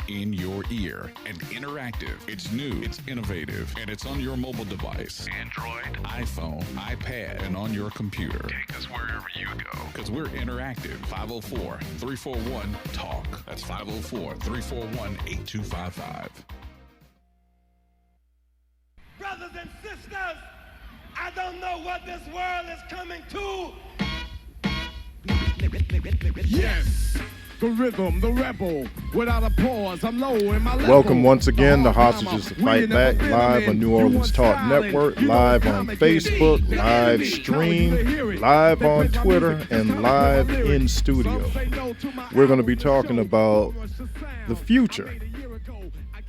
in your ear and interactive. It's new, it's innovative, and it's on your mobile device. Android, iPhone, iPad, and on your computer. Take us wherever you go. Because we're interactive. 504-341-TALK. That's 504-341-8255. Brothers and sisters, I don't know what this world is coming to. Yes, the rhythm, the rebel, without a pause, I'm low in my level. Welcome once again to Hostages to Fight Back, live on New Orleans Talk Network, live on Facebook, live stream, live on Twitter, and live in studio. We're going to be talking about the future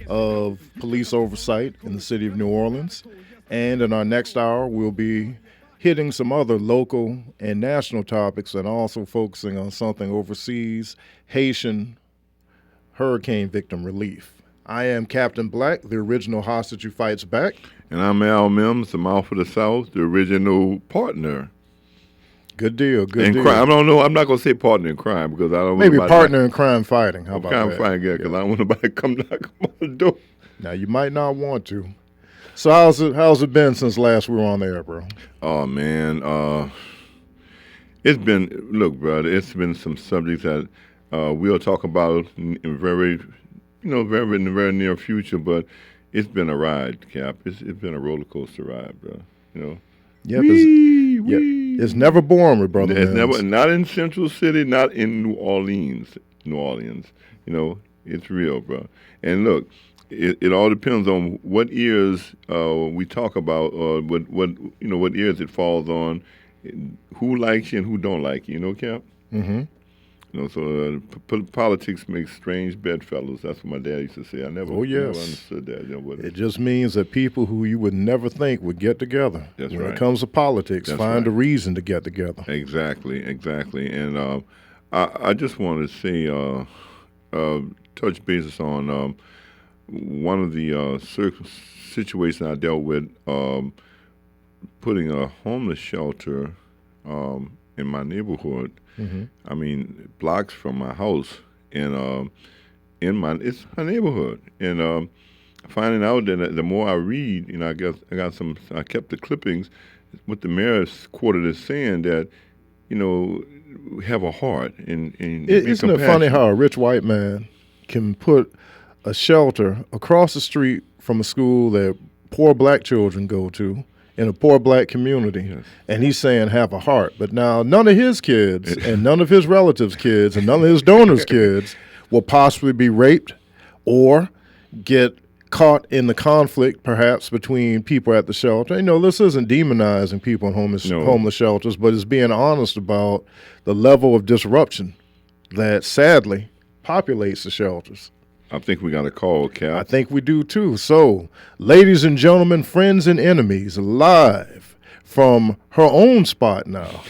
of police oversight in the city of New Orleans. And in our next hour, we'll be hitting some other local and national topics and also focusing on something overseas, Haitian hurricane victim relief. I am Captain Black, the original hostage who fights back. And I'm Al Mims, the mouth of the South, the original partner. Good deal, good deal. Crime. I don't know. I'm not going to say partner in crime because I don't Maybe partner in crime fighting. How about crime that? fighting, yeah, because I don't want nobody to come knock on the door. Now, you might not want to. So how's it been since last we were on the air, bro? Oh, man. It's been, look, brother, it's been some subjects that we'll talk about in very in the very near future, but it's been a ride, Cap. It's been a roller coaster ride, bro. You know? Yep, it's never boring with Brother It's Mims. never, not in Central City, not in New Orleans. You know, it's real, bro. And look, it all depends on what ears we talk about, or what ears it falls on, who likes you and who don't like you. You know, Cap. Mm-hmm. You know, so politics makes strange bedfellows. That's what my dad used to say. I never understood that. You know, It just means that people who you would never think would get together. That's when right. it comes to politics, That's find right. a reason to get together. Exactly. And I just wanted to say, touch bases on one of the situations I dealt with, putting a homeless shelter in my neighborhood. Mm-hmm. I mean, blocks from my house, and it's my neighborhood. And finding out that the more I read, I kept the clippings. What the mayor's quoted as saying that, have a heart and Isn't it funny how a rich white man can put a shelter across the street from a school that poor black children go to in a poor black community, Yes. and he's saying have a heart. But now none of his kids and none of his relatives' kids and none of his donors' kids will possibly be raped or get caught in the conflict perhaps between people at the shelter. This isn't demonizing people in homeless shelters, but it's being honest about the level of disruption that sadly populates the shelters. I think we got a call, Cap. I think we do too. So, ladies and gentlemen, friends and enemies, live from her own spot now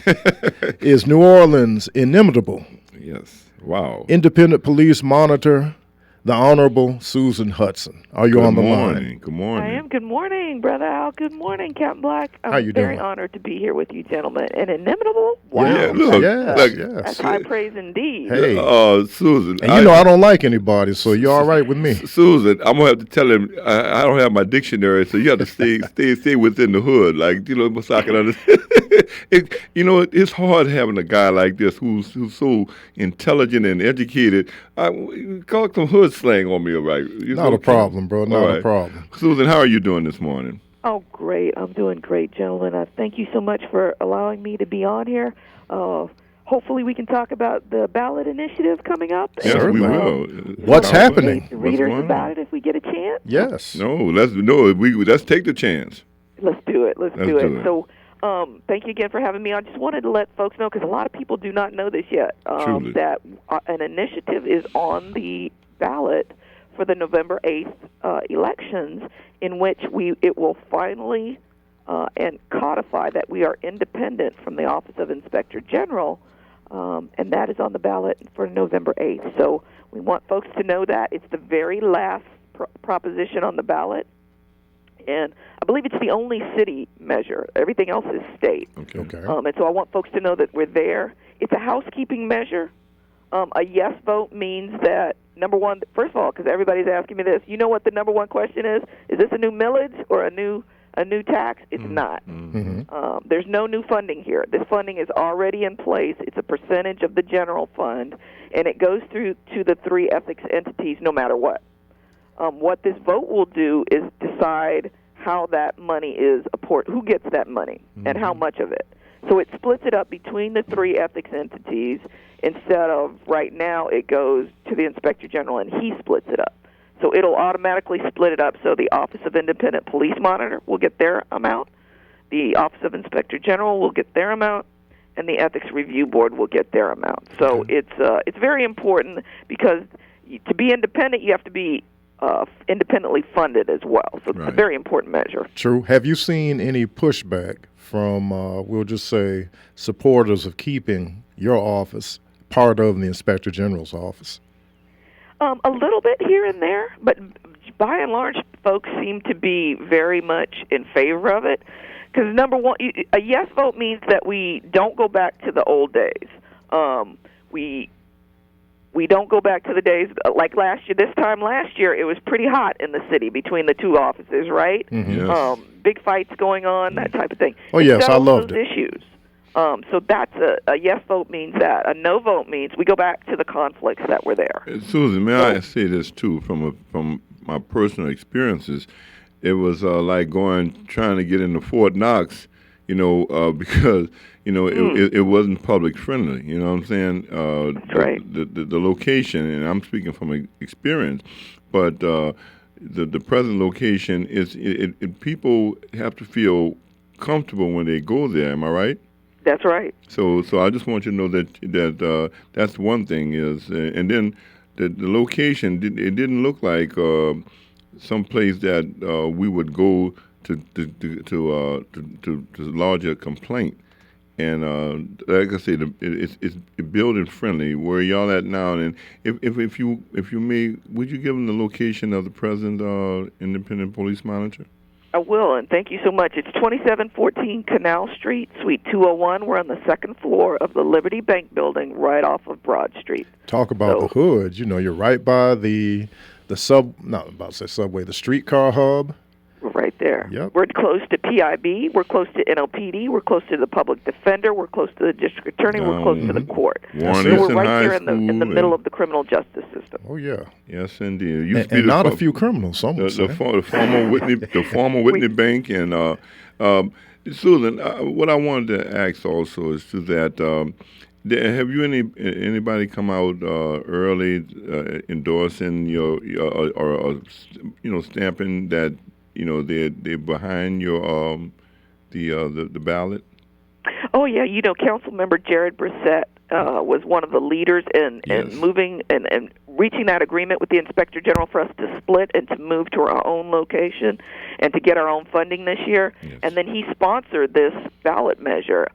is New Orleans inimitable. Yes. Wow. Independent police monitor, the Honorable Susan Hutson. Are you on the line? Good morning. I am. Good morning, Brother Al. Good morning, Captain Black. I'm How you very doing? honored to be here with you, gentlemen. And inimitable? Wow. Yeah, look. Yes. That's high praise indeed. Hey. Susan. And I don't like anybody, so you're all right with me. Susan, I'm gonna have to tell him I don't have my dictionary, so you have to stay within the hood, so I can understand. It's hard having a guy like this who's so intelligent and educated. Call some hood slang on me, all right? Not a problem, bro. Not a problem. Susan, how are you doing this morning? Oh, great. I'm doing great, gentlemen. Thank you so much for allowing me to be on here. Hopefully we can talk about the ballot initiative coming up. Yes, we will. What's happening? Readers about it if we get a chance. Yes. Let's take the chance. Let's do it. Let's do it. it. So, thank you again for having me. I just wanted to let folks know, because a lot of people do not know this yet, Truly. that an initiative is on the ballot for the November 8th elections, in which it will finally and codify that we are independent from the Office of Inspector General, and that is on the ballot for November 8th. So we want folks to know that. It's the very last proposition on the ballot. And I believe it's the only city measure. Everything else is state. Okay. And so I want folks to know that we're there. It's a housekeeping measure. A yes vote means that number one, first of all, because everybody's asking me this, you know what the number one question is? Is this a new millage or a new tax? It's not. There's no new funding here. This funding is already in place. It's a percentage of the general fund, and it goes through to the three ethics entities no matter what. What this vote will do is decide how that money is who gets that money and how much of it. So it splits it up between the three ethics entities instead of right now it goes to the Inspector General and he splits it up. So it'll automatically split it up so the Office of Independent Police Monitor will get their amount, the Office of Inspector General will get their amount, and the Ethics Review Board will get their amount. So it's very important because to be independent you have to be independently funded as well. So it's a very important measure. True. Have you seen any pushback from, we'll just say, supporters of keeping your office part of the Inspector General's office? A little bit here and there, but by and large, folks seem to be very much in favor of it. Because number one, a yes vote means that we don't go back to the old days. We don't go back to the days like last year. This time last year, it was pretty hot in the city between the two offices, right? Yes. Big fights going on, that type of thing. Oh, yes, I loved those issues. So that's a yes vote means that. A no vote means we go back to the conflicts that were there. Susan, may I say this too from my personal experiences? It was like trying to get into Fort Knox, because it wasn't public friendly. You know what I'm saying? That's right. The location, and I'm speaking from experience, but the present location is people have to feel comfortable when they go there. Am I right? That's right. So I just want you to know that that's one thing is, and then the location it didn't look like some place that we would go to lodge a complaint. And like I said, it's building friendly. Where y'all at now? And if you may, would you give them the location of the present independent police monitor? I will, and thank you so much. It's 2714 Canal Street, Suite 201. We're on the second floor of the Liberty Bank building right off of Broad Street. Talk about the hood. You're right by the subway, the streetcar hub. We're right there. Yep. We're close to PIB. We're close to NOPD. We're close to the public defender. We're close to the district attorney. We're close to the court. So we're right there in the middle of the criminal justice system. Oh yeah. Yes, indeed. And not a few criminals. Some the former Whitney Bank and Susan. What I wanted to ask also is to that. Have you anybody come out early endorsing your or stamping that they're behind your the ballot? Oh yeah, Council Member Jared Brissett was one of the leaders in moving and reaching that agreement with the Inspector General for us to split and to move to our own location and to get our own funding this year. Yes. And then he sponsored this ballot measure.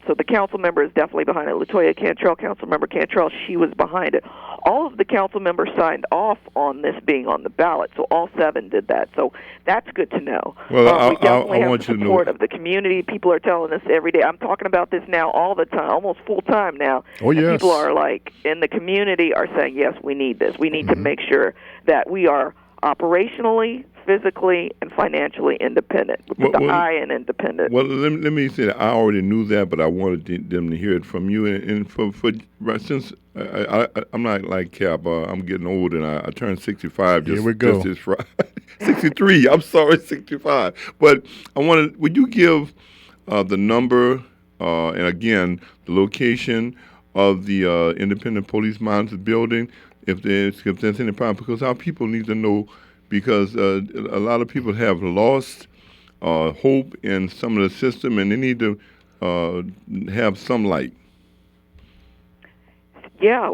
So the council member is definitely behind it. Latoya Cantrell, Council Member Cantrell, she was behind it. All of the council members signed off on this being on the ballot, so all 7 did that. So that's good to know. Well, we definitely have want the you to know support of the community. People are telling us every day. I'm talking about this now all the time, almost full time now. Oh, yes. And people are in the community are saying, yes, we need this. We need to make sure that we are operationally, physically, and financially independent. With the I in independent. Well, let me say that I already knew that, but I wanted them to hear it from you. And since I'm not like Cap, I'm getting old, and I turned 65 just this Friday. 63. I'm sorry, 65. But would you give the number and again the location of the independent police monitor building, if there's any problem, because our people need to know. Because a lot of people have lost hope in some of the system, and they need to have some light. Yeah,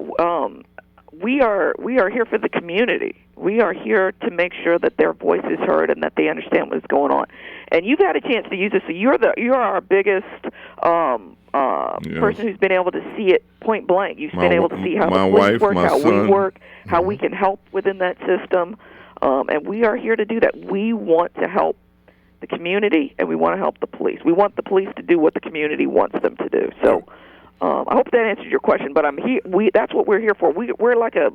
we are here for the community. We are here to make sure that their voice is heard and that they understand what's going on. And you've had a chance to use this. So you're our biggest person who's been able to see it point blank. You've been able to see how the police work, how we work, how we can help within that system. And we are here to do that. We want to help the community, and we want to help the police. We want the police to do what the community wants them to do. So I hope that answers your question. But I'm here. That's what we're here for. We're like a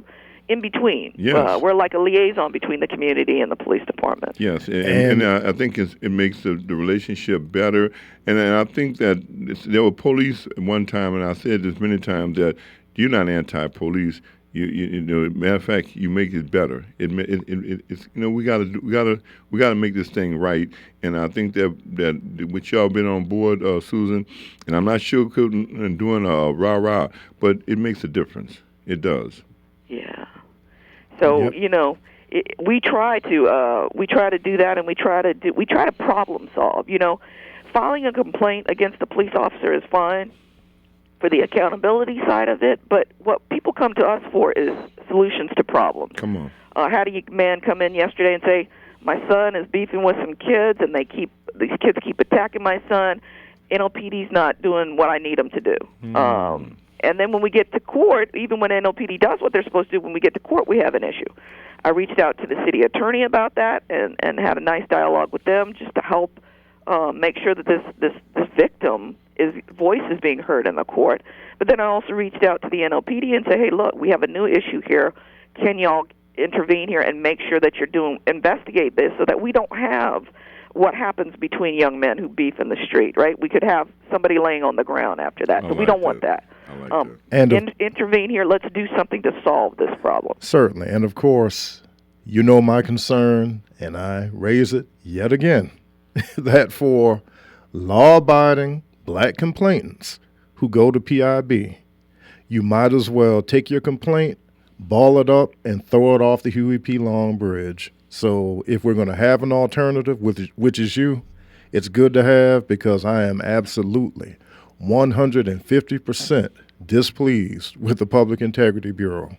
in between. Yes. We're like a liaison between the community and the police department. Yes, and I think it makes the relationship better. And I think that there were police at one time, and I said this many times, that you're not anti-police. You know, matter of fact, you make it better. It's we gotta make this thing right. And I think that with y'all been on board, Susan, and I'm not sugarcoating and doing a rah-rah, but it makes a difference. It does. Yeah. So we try to do that, and we try to problem solve. Filing a complaint against a police officer is fine for the accountability side of it, but what people come to us for is solutions to problems. Come on. Had a man come in yesterday and say, my son is beefing with some kids, and these kids keep attacking my son. NOPD's not doing what I need them to do. And then when we get to court, even when NOPD does what they're supposed to do, when we get to court, we have an issue. I reached out to the city attorney about that and had a nice dialogue with them just to help make sure that this victim voice is being heard in the court. But then I also reached out to the NOPD and said, hey, look, we have a new issue here. Can y'all intervene here and make sure that investigate this so that we don't have what happens between young men who beef in the street, right? We could have somebody laying on the ground after that. So we don't want that. I like that. And intervene here. Let's do something to solve this problem. Certainly. And of course, you know my concern, and I raise it yet again, that for law-abiding black complainants who go to PIB, you might as well take your complaint, ball it up, and throw it off the Huey P. Long Bridge. So if we're going to have an alternative, which is you, it's good to have, because I am absolutely 150% displeased with the Public Integrity Bureau.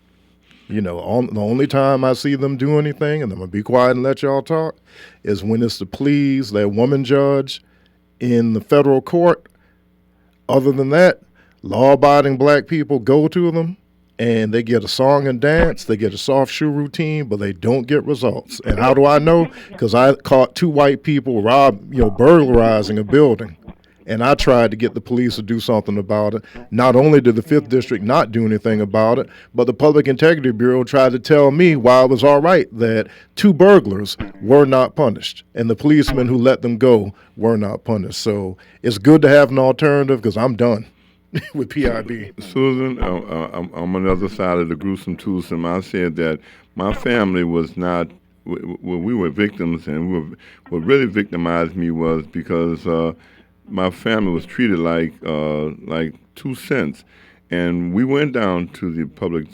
The only time I see them do anything, and I'm going to be quiet and let y'all talk, is when it's to please that woman judge in the federal court. Other than that, law-abiding black people go to them, and they get a song and dance, they get a soft shoe routine, but they don't get results. And how do I know? Because I caught 2 white people burglarizing a building, and I tried to get the police to do something about it. Not only did the 5th District not do anything about it, but the Public Integrity Bureau tried to tell me why it was all right that 2 burglars were not punished, and the policemen who let them go were not punished. So it's good to have an alternative, because I'm done with PIB. Susan, I'm on the other side of the gruesome twosome. I said that my family was not, we were victims, and what really victimized me was because my family was treated like 2 cents. And we went down to the public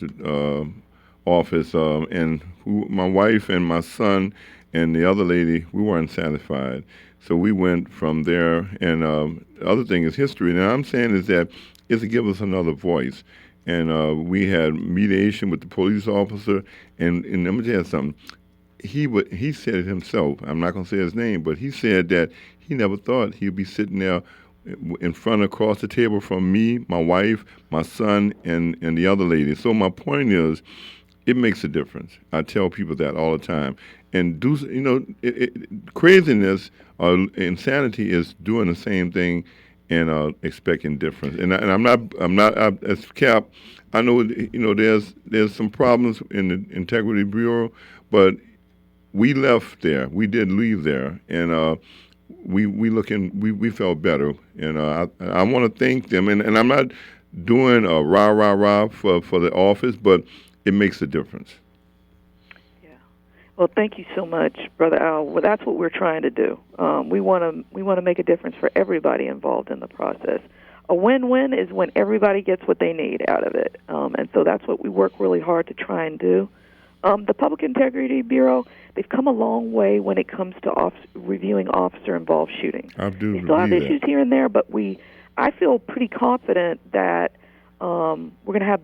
office, and my wife and my son and the other lady, we weren't satisfied. So we went from there, and the other thing is history. And I'm saying is that it's to give us another voice. And we had mediation with the police officer, and let me tell you something. He said it himself. I'm not going to say his name, but he said that he never thought he'd be sitting there in front across the table from me, my wife, my son, and the other lady. So my point is, it makes a difference. I tell people that all the time. And craziness or insanity is doing the same thing and expecting difference. And I'm not as Cap. I know there's some problems in the Integrity Bureau, but we left there. We did leave there, and we felt better. And I want to thank them. And I'm not doing a rah for the office, but it makes a difference. Well, thank you so much, Brother Al. Well, that's what we're trying to do. We want to make a difference for everybody involved in the process. A win-win is when everybody gets what they need out of it, and so that's what we work really hard to try and do. The Public Integrity Bureau, they've come a long way when it comes to reviewing officer-involved shootings. I do. We still have issues here and there, but I feel pretty confident that we're going to have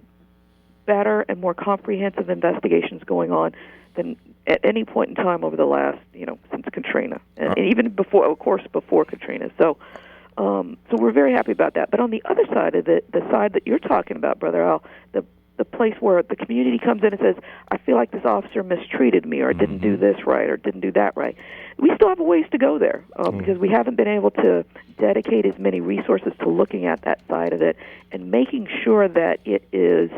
better and more comprehensive investigations going on than at any point in time over the last, since Katrina, and even before, of course, before Katrina. So we're very happy about that. But on the other side of it, the side that you're talking about, Brother Al, the place where the community comes in and says, I feel like this officer mistreated me, or didn't do this right, or didn't do that right. We still have a ways to go there because we haven't been able to dedicate as many resources to looking at that side of it and making sure that it is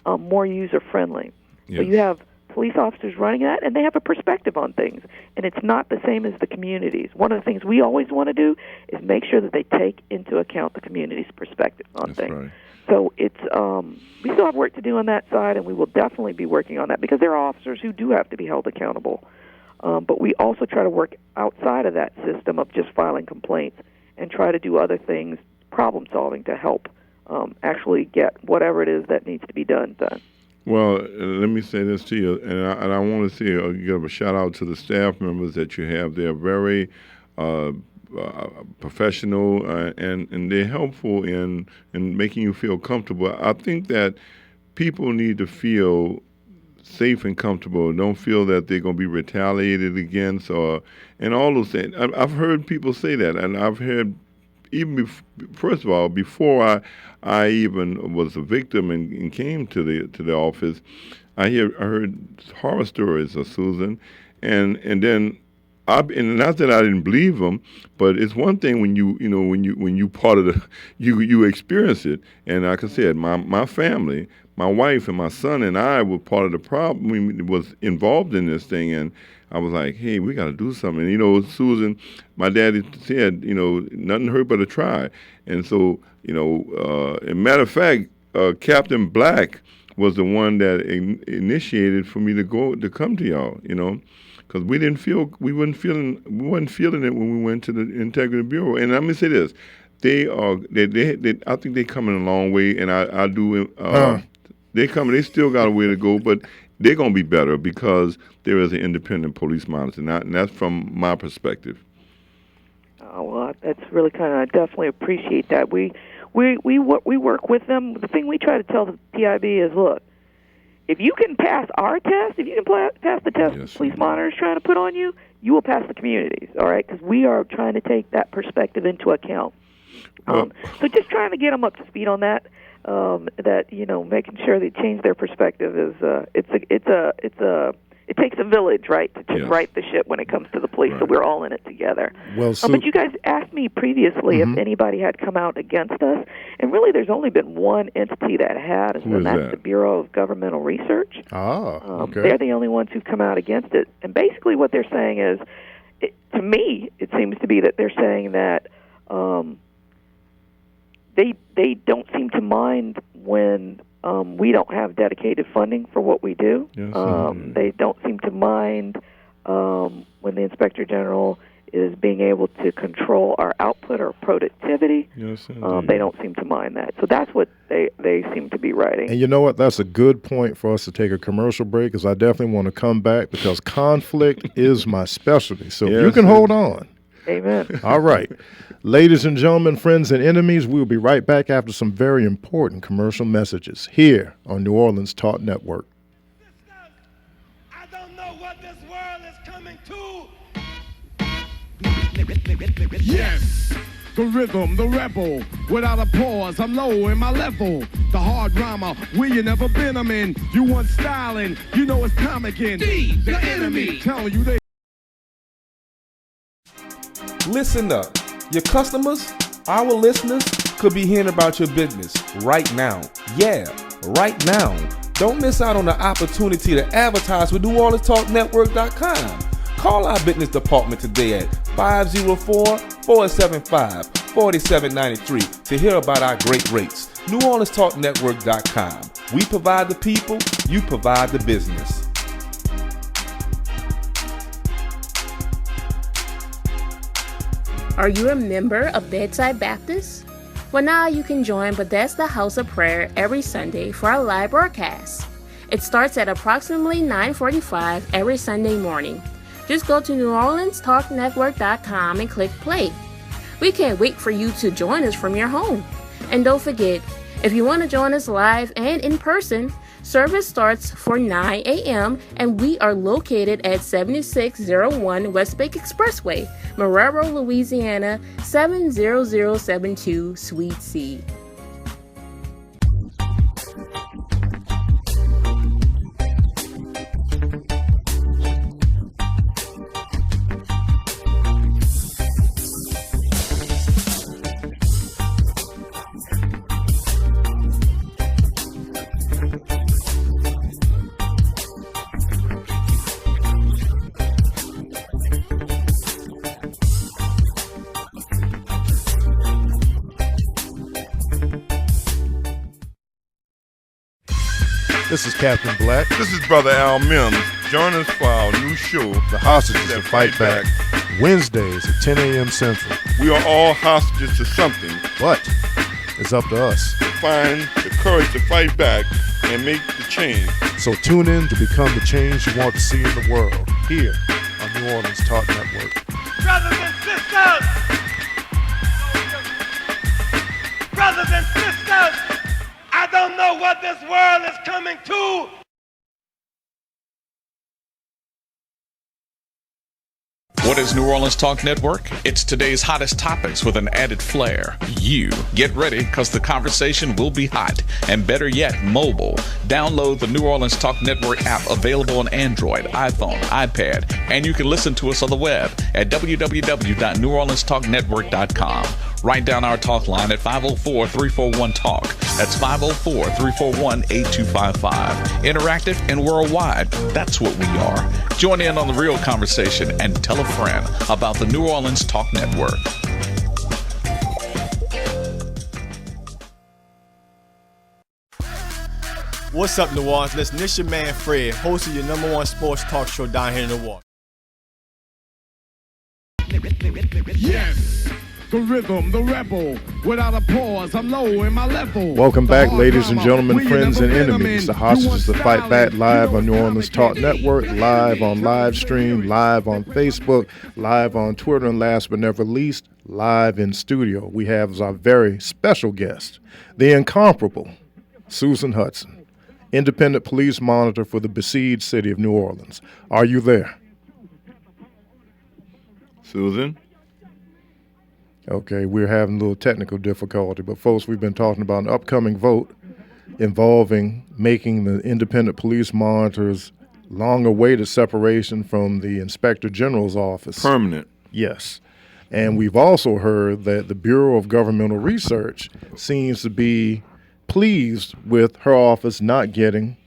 more user-friendly. So you have police officers running that, and they have a perspective on things. And it's not the same as the communities. One of the things we always want to do is make sure that they take into account the community's perspective on things. Right. So it's we still have work to do on that side, and we will definitely be working on that because there are officers who do have to be held accountable. But we also try to work outside of that system of just filing complaints and try to do other things, problem solving, to help actually get whatever it is that needs to be done. Well, let me say this to you, and I want to give a shout out to the staff members that you have. They're very professional and they're helpful in making you feel comfortable. I think that people need to feel safe and comfortable. Don't feel that they're going to be retaliated against and all those things. I've heard people say that, and I've heard even first of all, before I even was a victim and came to the office, I heard horror stories of Susan, and then and not that I didn't believe them, but it's one thing when you part of you experience it. And like I said, my family, my wife and my son and I were part of the problem. We was involved in this thing, and I was like, hey, we got to do something. Susan, my daddy said, nothing hurt but a try. And so, as a matter of fact, Captain Black was the one that initiated for me to come to y'all, because we wasn't feeling it when we went to the Integrity Bureau. And let me say this, they I think they're coming a long way, and I do. They still got a way to go, but they're going to be better because there is an independent police monitor, and that's from my perspective. Oh, well, that's really kind of, I definitely appreciate that. We work with them. The thing we try to tell the PIB is, look, if you can pass our test, if you can pass the test the police monitor is trying to put on you, you will pass the communities, all right? Because we are trying to take that perspective into account. So just trying to get them up to speed on that. Making sure they change their perspective is it takes a village, right, to right the ship when it comes to the police. Right. So we're all in it together. Well, but you guys asked me previously if anybody had come out against us, and really, there's only been one entity that has, and that's the Bureau of Governmental Research. Okay. They're the only ones who've come out against it, and basically what they're saying is, to me, it seems to be that they're saying that. They don't seem to mind when we don't have dedicated funding for what we do. Yes, they don't seem to mind when the Inspector General is being able to control our output or productivity. Yes, they don't seem to mind that. So that's what they seem to be writing. And you know what? That's a good point for us to take a commercial break, because I definitely want to come back because conflict is my specialty. So you can hold on. Amen. All right. Ladies and gentlemen, friends and enemies, we will be right back after some very important commercial messages here on New Orleans Talk Network. I don't know what this world is coming to. Yes, the rhythm, the rebel, without a pause, I'm low in my level. The hard rhymer, where you never been, I'm in. You want styling, you know it's time again. The enemy, telling you they. Listen up. Your customers, our listeners, could be hearing about your business right now. Yeah, right now. Don't miss out on the opportunity to advertise with NewOrleansTalkNetwork.com. Call our business department today at 504-475-4793 to hear about our great rates. NewOrleansTalkNetwork.com. We provide the people, you provide the business. Are you a member of Bedside Baptist? Well, now you can join Bethesda House of Prayer every Sunday for our live broadcast. It starts at approximately 9:45 every Sunday morning. Just go to NewOrleansTalkNetwork.com and click play. We can't wait for you to join us from your home. And don't forget, if you want to join us live and in person, service starts for 9 a.m. and we are located at 7601 West Lake Expressway, Marrero, Louisiana, 70072, Suite C. This is Captain Black. This is Brother Al Mims. Join us for our new show, The Hostages that Fight Back. Wednesdays at 10 a.m. Central. We are all hostages to something. But it's up to us to find the courage to fight back and make the change. So tune in to become the change you want to see in the world here on New Orleans Talk Network. Brothers and sisters! Brothers and sisters! I don't know what this world is coming to. What is New Orleans Talk Network? It's today's hottest topics with an added flair. You get ready, because the conversation will be hot, and better yet, mobile. Download the New Orleans Talk Network app, available on Android, iPhone, iPad, and you can listen to us on the web at www.neworleanstalknetwork.com. Write down our talk line at 504-341-TALK. That's 504-341-8255. Interactive and worldwide. That's what we are. Join in on the real conversation and tell a friend about the New Orleans Talk Network. What's up, New Orleans? Listen, this your man Fred, host of your #1 sports talk show down here in New Orleans. Yes, the rhythm, the rebel. Without a pause, I'm low in my level. Welcome back, The ladies and hard gentlemen, drama, friends we and never been enemies. The in. Hostages You that Fight Back, styling, live you on New know Orleans it's Talk complicated. Network, live on live stream, live on Facebook, live on Twitter, and last but never least, live in studio. We have as our very special guest, the incomparable Susan Hutson, independent police monitor for the besieged city of New Orleans. Are you there? Susan? Okay, we're having a little technical difficulty, but folks, we've been talking about an upcoming vote involving making the independent police monitors long-awaited separation from the Inspector General's office. Permanent. Yes. And we've also heard that the Bureau of Governmental Research seems to be pleased with her office not getting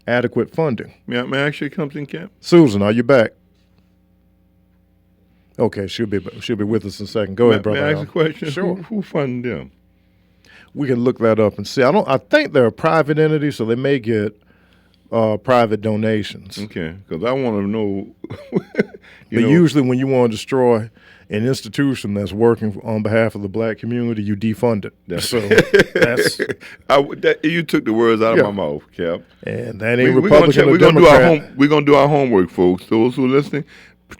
adequate funding. May I ask you something, Cap? Susan, are you back? Okay, she'll be with us in a second. Go ahead, brother. May I ask a question? Sure. Who funded them? We can look that up and see. I think they're a private entity, so they may get private donations. Okay, because I want to know. Usually when you want to destroy an institution that's working on behalf of the black community, you defund it. You took the words out of my mouth, Cap. And that ain't Republican or Democrat. We're going to do our homework, folks. Those who are listening,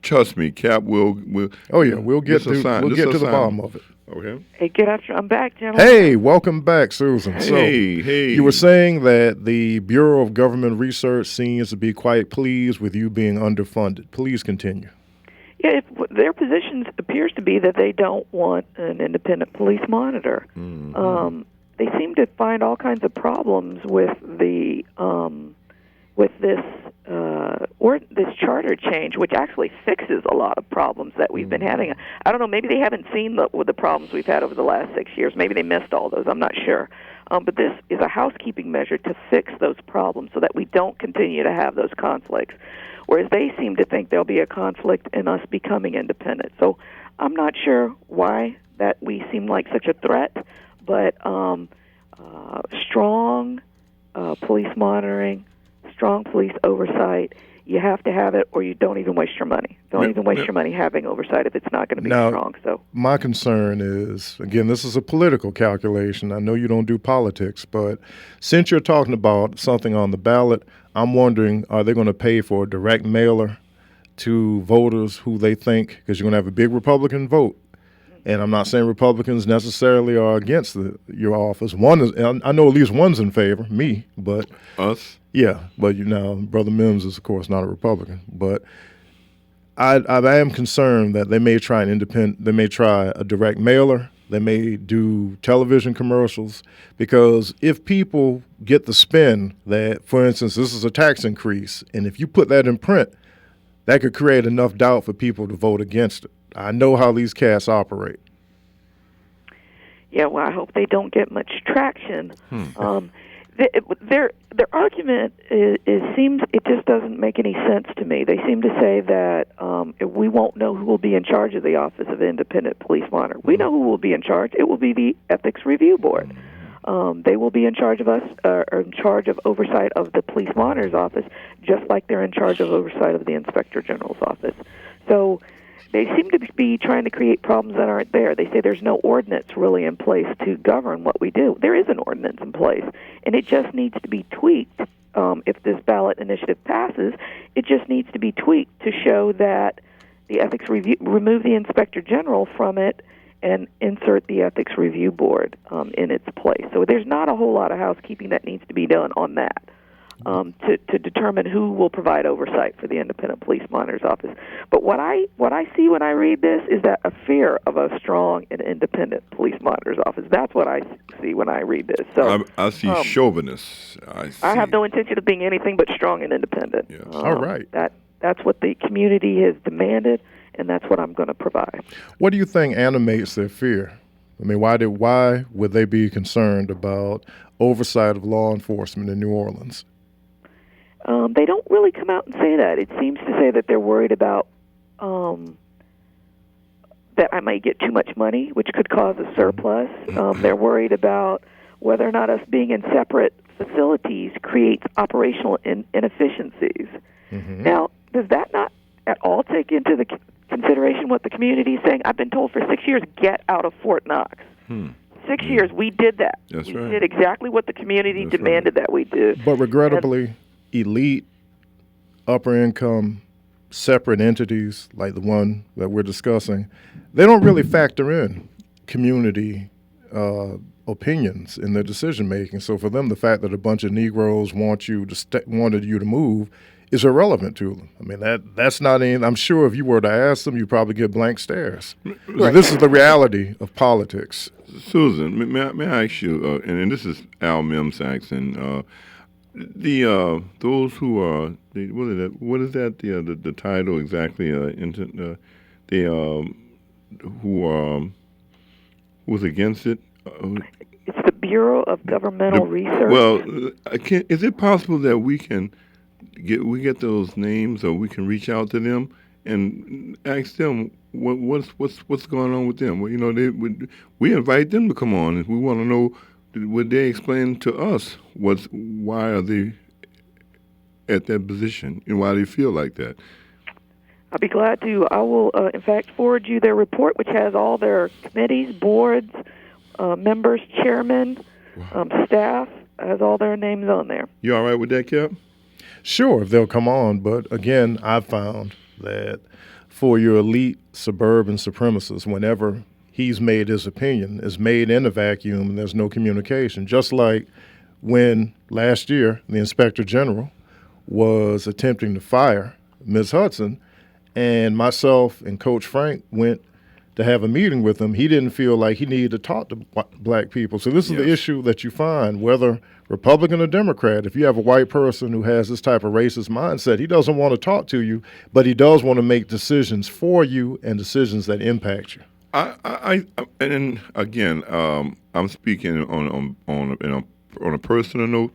trust me, Cap will we'll get to the bottom of it. Okay. Hey, good afternoon. I'm back, gentlemen. Hey, welcome back, Susan. Hey. You were saying that the Bureau of Government Research seems to be quite pleased with you being underfunded. Please continue. Yeah, their position appears to be that they don't want an independent police monitor. Mm-hmm. They seem to find all kinds of problems with the this charter change, which actually fixes a lot of problems that we've been having. I don't know, maybe they haven't seen the problems we've had over the last 6 years. Maybe they missed all those. I'm not sure. But this is a housekeeping measure to fix those problems so that we don't continue to have those conflicts, whereas they seem to think there'll be a conflict in us becoming independent. So I'm not sure why that we seem like such a threat, but strong police monitoring, strong police oversight, you have to have it or you don't even waste your money. Don't even waste your money having oversight if it's not going to be strong. So my concern is, again, this is a political calculation. I know you don't do politics, but since you're talking about something on the ballot, I'm wondering, are they going to pay for a direct mailer to voters who they think, because you're going to have a big Republican vote, and I'm not saying Republicans necessarily are against your office. One is, I know at least one's in favor, me, but us. Yeah, but Brother Mims is, of course, not a Republican. But I am concerned that they may try a direct mailer. They may do television commercials, because if people get the spin that, for instance, this is a tax increase, and if you put that in print, that could create enough doubt for people to vote against it. I know how these cats operate. Yeah, well, I hope they don't get much traction. Their argument seems, it just doesn't make any sense to me. They seem to say that we won't know who will be in charge of the Office of Independent Police Monitor. We know who will be in charge. It will be the Ethics Review Board. They will be in charge of us, or in charge of oversight of the police monitor's office, just like they're in charge of oversight of the inspector general's office. So they seem to be trying to create problems that aren't there. They say there's no ordinance really in place to govern what we do. There is an ordinance in place, and it just needs to be tweaked. If this ballot initiative passes, it just needs to be tweaked to show that the ethics review, remove the inspector general from it and insert the ethics review board in its place. So there's not a whole lot of housekeeping that needs to be done on that to determine who will provide oversight for the independent police monitor's office. But what I see when I read this is that a fear of a strong and independent police monitor's office. That's what I see when I read this. So I see chauvinists. I have no intention of being anything but strong and independent. Yes. All right. That's what the community has demanded, and that's what I'm going to provide. What do you think animates their fear? I mean, why would they be concerned about oversight of law enforcement in New Orleans? They don't really come out and say that. It seems to say that they're worried about that I might get too much money, which could cause a surplus. They're worried about whether or not us being in separate facilities creates operational inefficiencies. Mm-hmm. Now, does that not at all take into the consideration what the community is saying? I've been told for 6 years, get out of Fort Knox. 6 years, we did that. That's we right. did exactly what the community demanded that we do. But regrettably, elite, upper income, separate entities like the one that we're discussing, they don't really factor in community opinions in their decision making. So for them, the fact that a bunch of Negroes wanted you to move is irrelevant to them. I mean, that's not any. I'm sure if you were to ask them, you'd probably get blank stares. Right. So this is the reality of politics. Susan, may I ask you, and this is Al Mims asking, those who are what is that the title exactly? Who's against it? It's the Bureau of Governmental Research. Well, is it possible that we get those names, or we can reach out to them and ask them what's going on with them? Well, we invite them to come on, and we want to know. Would they explain to us why are they at that position and why they feel like that? I'll be glad to. I will, in fact, forward you their report, which has all their committees, boards, members, chairmen, staff, has all their names on there. You all right with that, Cap? Sure, if they'll come on. But again, I've found that for your elite suburban supremacists, whenever he's made his opinion, is made in a vacuum and there's no communication. Just like when last year the Inspector General was attempting to fire Ms. Hutson, and myself and Coach Frank went to have a meeting with him, he didn't feel like he needed to talk to black people. So this is the issue that you find, whether Republican or Democrat. If you have a white person who has this type of racist mindset, he doesn't want to talk to you, but he does want to make decisions for you and decisions that impact you. And again, I'm speaking on a personal note.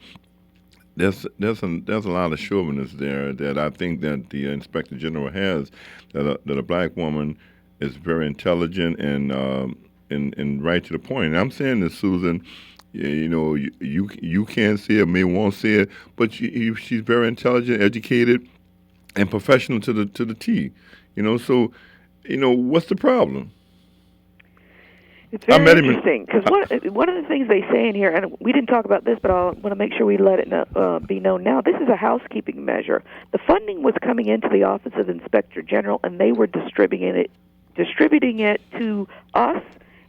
There's a lot of chauvinists there that I think that the Inspector General has, that a black woman is very intelligent and right to the point. And I'm saying this, Susan, you can't see it, may won't see it, but she's very intelligent, educated, and professional to the T. So what's the problem? It's very interesting because one of the things they say in here, and we didn't talk about this, but I want to make sure we let it be known now. This is a housekeeping measure. The funding was coming into the Office of Inspector General, and they were distributing it to us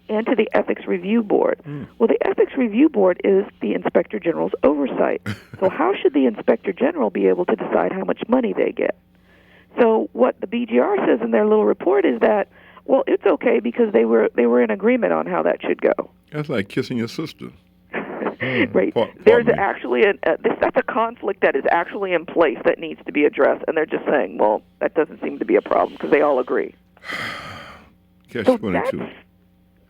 and to the Ethics Review Board. Well, the Ethics Review Board is the Inspector General's oversight. So how should the Inspector General be able to decide how much money they get? So what the BGR says in their little report is that, well, it's okay because they were in agreement on how that should go. That's like kissing your sister. Right. There's actually that's a conflict that is actually in place that needs to be addressed, and they're just saying, well, that doesn't seem to be a problem because they all agree. Catch-22.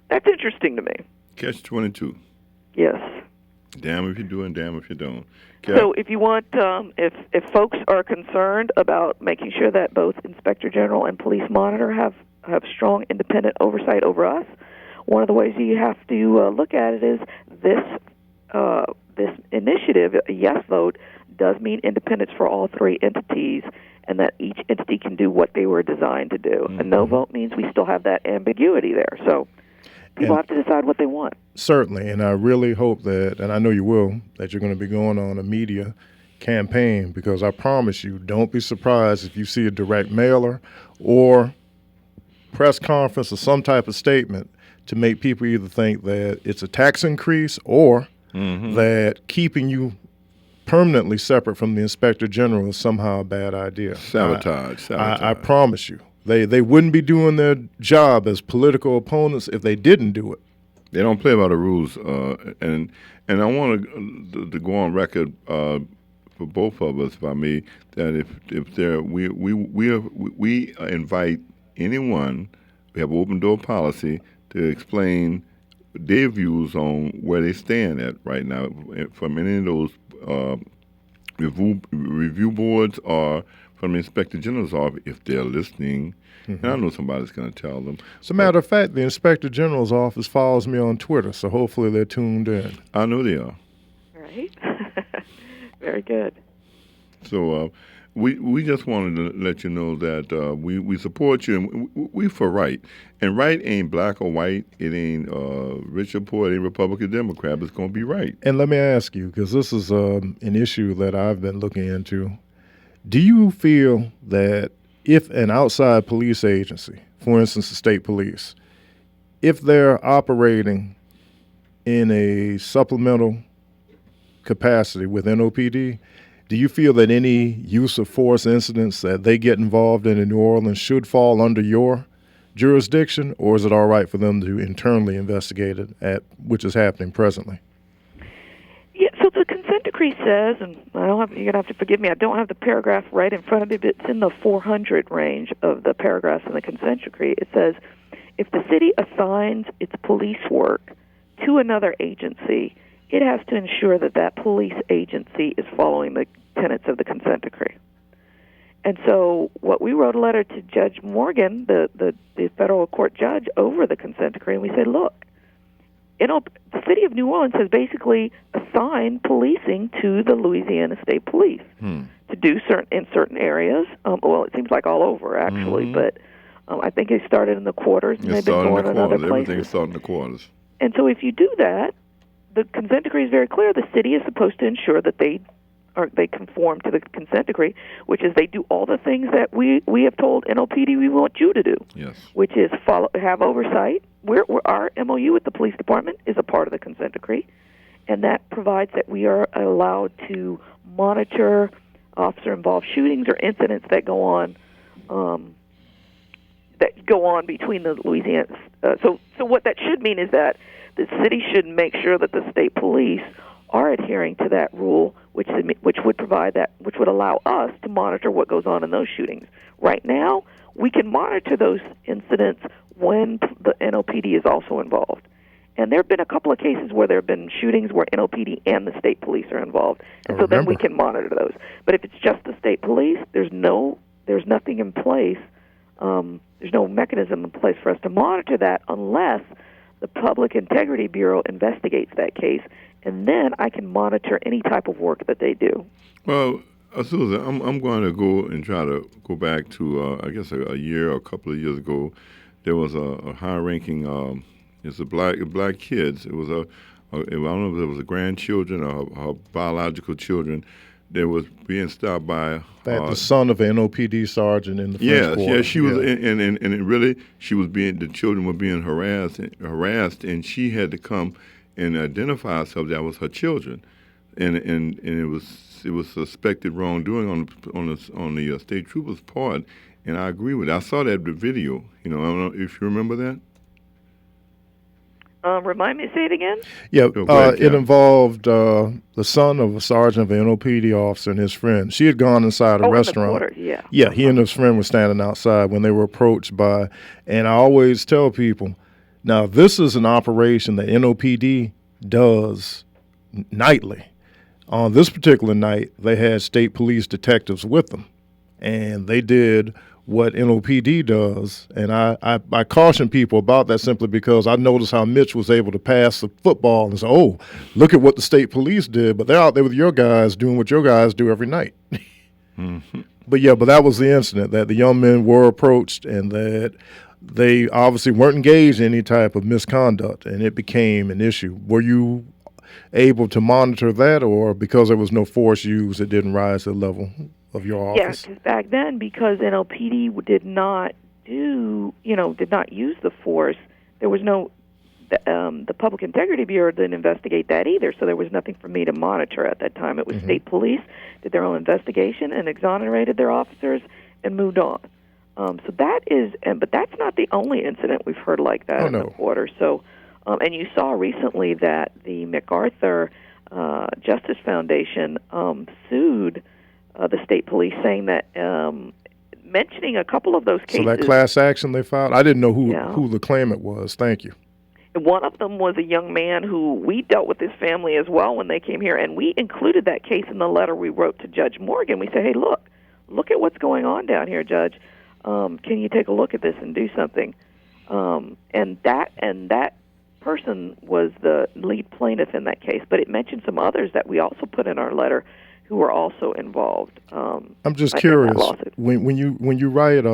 That's interesting to me. Catch-22. Yes. Damn if you do and damn if you don't. So if you want, if folks are concerned about making sure that both Inspector General and Police Monitor have strong independent oversight over us, one of the ways you have to look at it is this this initiative, a yes vote, does mean independence for all three entities, and that each entity can do what they were designed to do. A no vote means we still have that ambiguity there. So people have to decide what they want. Certainly, and I really hope that, and I know you will, that you're going to be going on a media campaign, because I promise you, don't be surprised if you see a direct mailer or press conference or some type of statement to make people either think that it's a tax increase or that keeping you permanently separate from the Inspector General is somehow a bad idea. Sabotage. I promise you. They wouldn't be doing their job as political opponents if they didn't do it. They don't play by the rules, and I want to go on record for both of us, if I may, that if there we invite anyone, we have open door policy to explain their views on where they stand at right now from any of those review boards or from the Inspector General's office if they're listening. And I know somebody's going to tell them. As a matter of fact, the Inspector General's office follows me on Twitter, so hopefully they're tuned in. I know they are. Right. Very good. So we just wanted to let you know that we support you, and we for right. And right ain't black or white. It ain't rich or poor. It ain't Republican, Democrat. It's going to be right. And let me ask you, because this is an issue that I've been looking into. Do you feel that if an outside police agency, for instance, the state police, if they're operating in a supplemental capacity with NOPD, do you feel that any use of force incidents that they get involved in New Orleans should fall under your jurisdiction, or is it all right for them to internally investigate it, which is happening presently? Yeah, so the consent decree says, and you're going to have to forgive me, I don't have the paragraph right in front of me, but it's in the 400 range of the paragraphs in the consent decree. It says, if the city assigns its police work to another agency, it has to ensure that that police agency is following the tenets of the consent decree. And so what we wrote a letter to Judge Morgan, the federal court judge, over the consent decree, and we said, look, the city of New Orleans has basically assigned policing to the Louisiana State Police to do in certain areas. Well, it seems like all over, actually, but I think it started in the quarters, and they've been going in other places. Everything started in the quarters. And so if you do that, the consent decree is very clear. The city is supposed to ensure that they conform to the consent decree, which is they do all the things that we have told NOPD we want you to do. Yes. Which is have oversight. Our MOU with the police department is a part of the consent decree, and that provides that we are allowed to monitor officer-involved shootings or incidents that go on between the Louisiana. So what that should mean is that the city should make sure that the state police are adhering to that rule, which would allow us to monitor what goes on in those shootings. Right now, we can monitor those incidents when the NOPD is also involved. And there have been a couple of cases where there have been shootings where NOPD and the state police are involved, and so then we can monitor those. But if it's just the state police, there's nothing in place. There's no mechanism in place for us to monitor that unless the Public Integrity Bureau investigates that case, and then I can monitor any type of work that they do. Well, Susan, I'm going to go and try to go back to, I guess, a year or a couple of years ago. There was a high-ranking, it's a black kids. It was I don't know if it was a grandchildren or her biological children that was being stopped by the son of an NOPD sergeant in the French Quarter. Yeah, she was, and it really, the children were being harassed, and she had to come and identify herself. That was her children, and it was suspected wrongdoing on the state trooper's part, and I agree with it. I saw that video. I don't know if you remember that. Remind me, say it again? Yeah, it involved the son of a sergeant of an NOPD officer and his friend. She had gone inside a restaurant. In the quarter, yeah. Yeah, he and his friend were standing outside when they were approached by, and I always tell people, now this is an operation that NOPD does nightly. On this particular night, they had state police detectives with them, and they did what NOPD does. And I caution people about that simply because I noticed how Mitch was able to pass the football and say, oh, look at what the state police did. But they're out there with your guys doing what your guys do every night. Mm-hmm. But that was the incident, that the young men were approached and that they obviously weren't engaged in any type of misconduct, and it became an issue. Were you able to monitor that, or because there was no force used, it didn't rise to the level of your office? Yeah, because back then, because NOPD did not use the force, there was no, the Public Integrity Bureau didn't investigate that either, so there was nothing for me to monitor at that time. It was state police, did their own investigation and exonerated their officers and moved on. So that is, but that's not the only incident we've heard like that in the quarter. So, and you saw recently that the MacArthur Justice Foundation sued the state police, saying that mentioning a couple of those cases. So that class action they filed, I didn't know who the claimant was. Thank you. One of them was a young man who we dealt with his family as well when they came here, and we included that case in the letter we wrote to Judge Morgan. We said, hey, look at what's going on down here, Judge. Can you take a look at this and do something? And that person was the lead plaintiff in that case, but it mentioned some others that we also put in our letter who were also involved. I'm just curious, when you write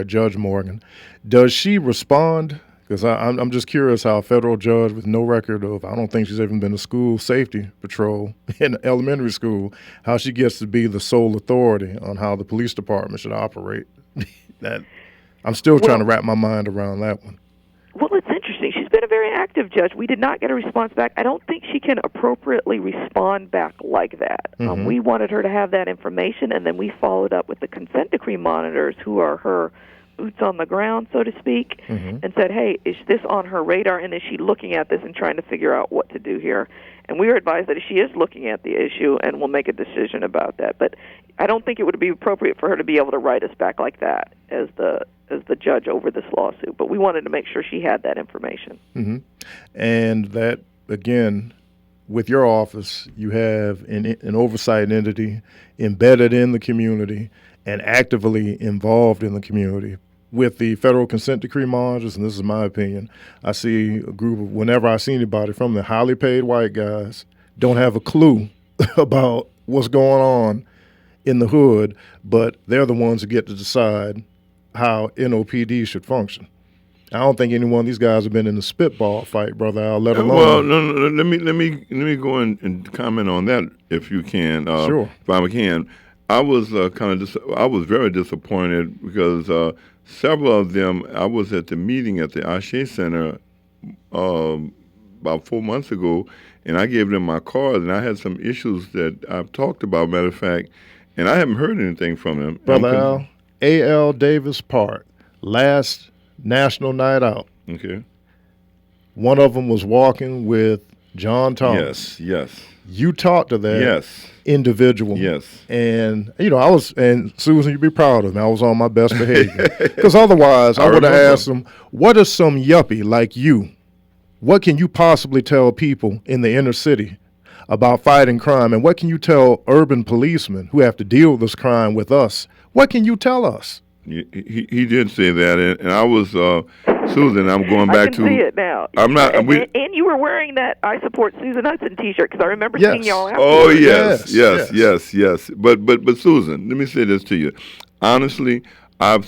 Judge Morgan, does she respond? Because I'm just curious how a federal judge with no record of, I don't think she's even been to school safety patrol in elementary school, how she gets to be the sole authority on how the police department should operate. That I'm still trying to wrap my mind around that one. Well, it's interesting. She's been a very active judge. We did not get a response back. I don't think she can appropriately respond back like that. We wanted her to have that information, and then we followed up with the consent decree monitors, who are her boots on the ground, so to speak, and said, hey, is this on her radar, and is she looking at this and trying to figure out what to do here? And we were advised that she is looking at the issue and will make a decision about that. But I don't think it would be appropriate for her to be able to write us back like that as the judge over this lawsuit. But we wanted to make sure she had that information. And that, again, with your office, you have an oversight entity embedded in the community and actively involved in the community. With the federal consent decree monitors, and this is my opinion, I see a group of, whenever I see anybody from the highly paid white guys, don't have a clue about what's going on in the hood, but they're the ones who get to decide how NOPD should function. I don't think any one of these guys have been in a spitball fight, Brother Al, let alone. Well, no, let me go and comment on that if you can. Sure. If I can. I was I was very disappointed because several of them, I was at the meeting at the Ashe Center about 4 months ago, and I gave them my card, and I had some issues that I've talked about, matter of fact, and I haven't heard anything from them. Brother Al, A.L. Davis Park, last National Night Out. Okay. One of them was walking with John Thomas. Yes. You talked to that individual. Yes. And, and Susan, you'd be proud of me. I was on my best behavior. Because otherwise, I would have asked them, what is some yuppie like you? What can you possibly tell people in the inner city about fighting crime? And what can you tell urban policemen who have to deal with this crime with us? What can you tell us? He did say that, and I was Susan. I'm going back to. I can see it now. I'm not. And you were wearing that "I support Susan Hutson" T-shirt because I remember seeing y'all after. Oh yes. But Susan, let me say this to you. Honestly, I've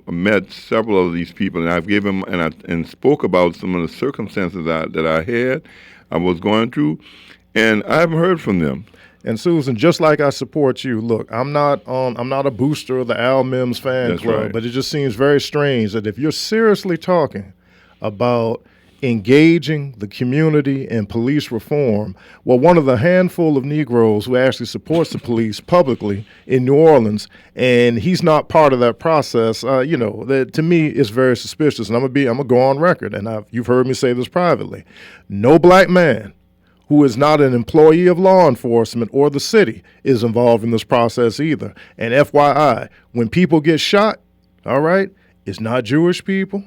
met several of these people, and I've given them and spoke about some of the circumstances that I was going through, and I haven't heard from them. And Susan, just like I support you, look, I'm not a booster of the Al Mims fan club, right. But it just seems very strange that if you're seriously talking about engaging the community in police reform, well, one of the handful of Negroes who actually supports the police publicly in New Orleans, and he's not part of that process, that to me is very suspicious. And I'm gonna go on record, and you've heard me say this privately. No black man who is not an employee of law enforcement or the city is involved in this process either. And FYI, when people get shot, all right, it's not Jewish people,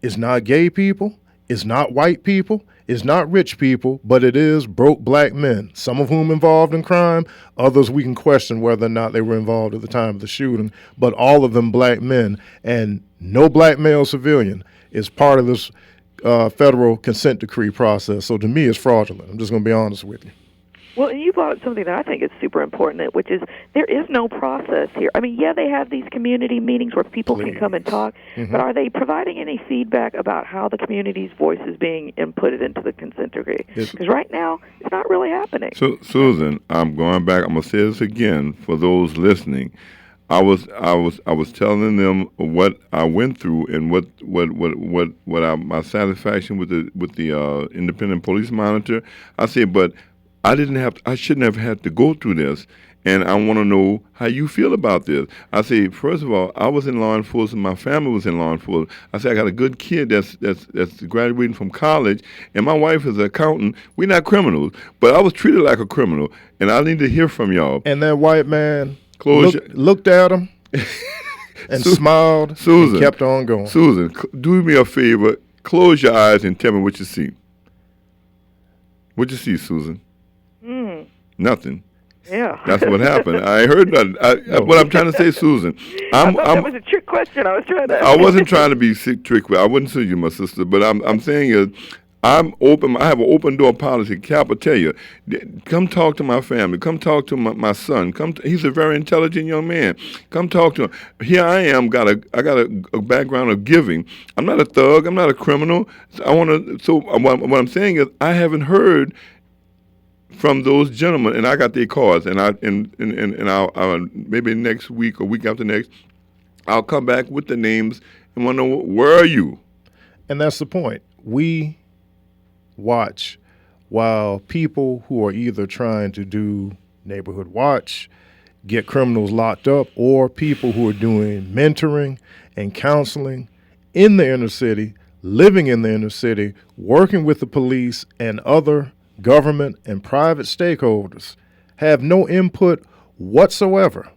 it's not gay people, it's not white people, is not rich people, but it is broke black men, some of whom involved in crime, others we can question whether or not they were involved at the time of the shooting, but all of them black men, and no black male civilian is part of this federal consent decree process. So to me, it's fraudulent. I'm just going to be honest with you. Well, and you brought up something that I think is super important, which is there is no process here. I mean, yeah, they have these community meetings where people can come and talk, but are they providing any feedback about how the community's voice is being inputted into the consent decree? Because right now, it's not really happening. So, Susan, I'm going back. I'm going to say this again for those listening. I was telling them what I went through and what my satisfaction with the independent police monitor. I said, but I shouldn't have had to go through this, and I want to know how you feel about this. I say, first of all, I was in law enforcement. My family was in law enforcement. I say, I got a good kid that's graduating from college, and my wife is an accountant. We're not criminals, but I was treated like a criminal, and I need to hear from y'all. And that white man looked at him and smiled Susan, and kept on going. Susan, do me a favor. Close your eyes and tell me what you see. What you see, Susan? Nothing. Yeah. That's what happened. I heard that. What I'm trying to say, Susan, that was a trick question. I was trying to. I wasn't trying to be trick. I wouldn't sue you, my sister. But I'm saying is, I'm open. I have an open door policy. Cap will tell you, come talk to my family. Come talk to my son. He's a very intelligent young man. Come talk to him. Here I am. I got a background of giving. I'm not a thug. I'm not a criminal. So what I'm saying is, I haven't heard from those gentlemen, and I got their cards, and I'll maybe next week or week after next, I'll come back with the names and want to know, where are you? And that's the point. We watch while people who are either trying to do neighborhood watch, get criminals locked up, or people who are doing mentoring and counseling in the inner city, living in the inner city, working with the police and other government and private stakeholders have no input whatsoever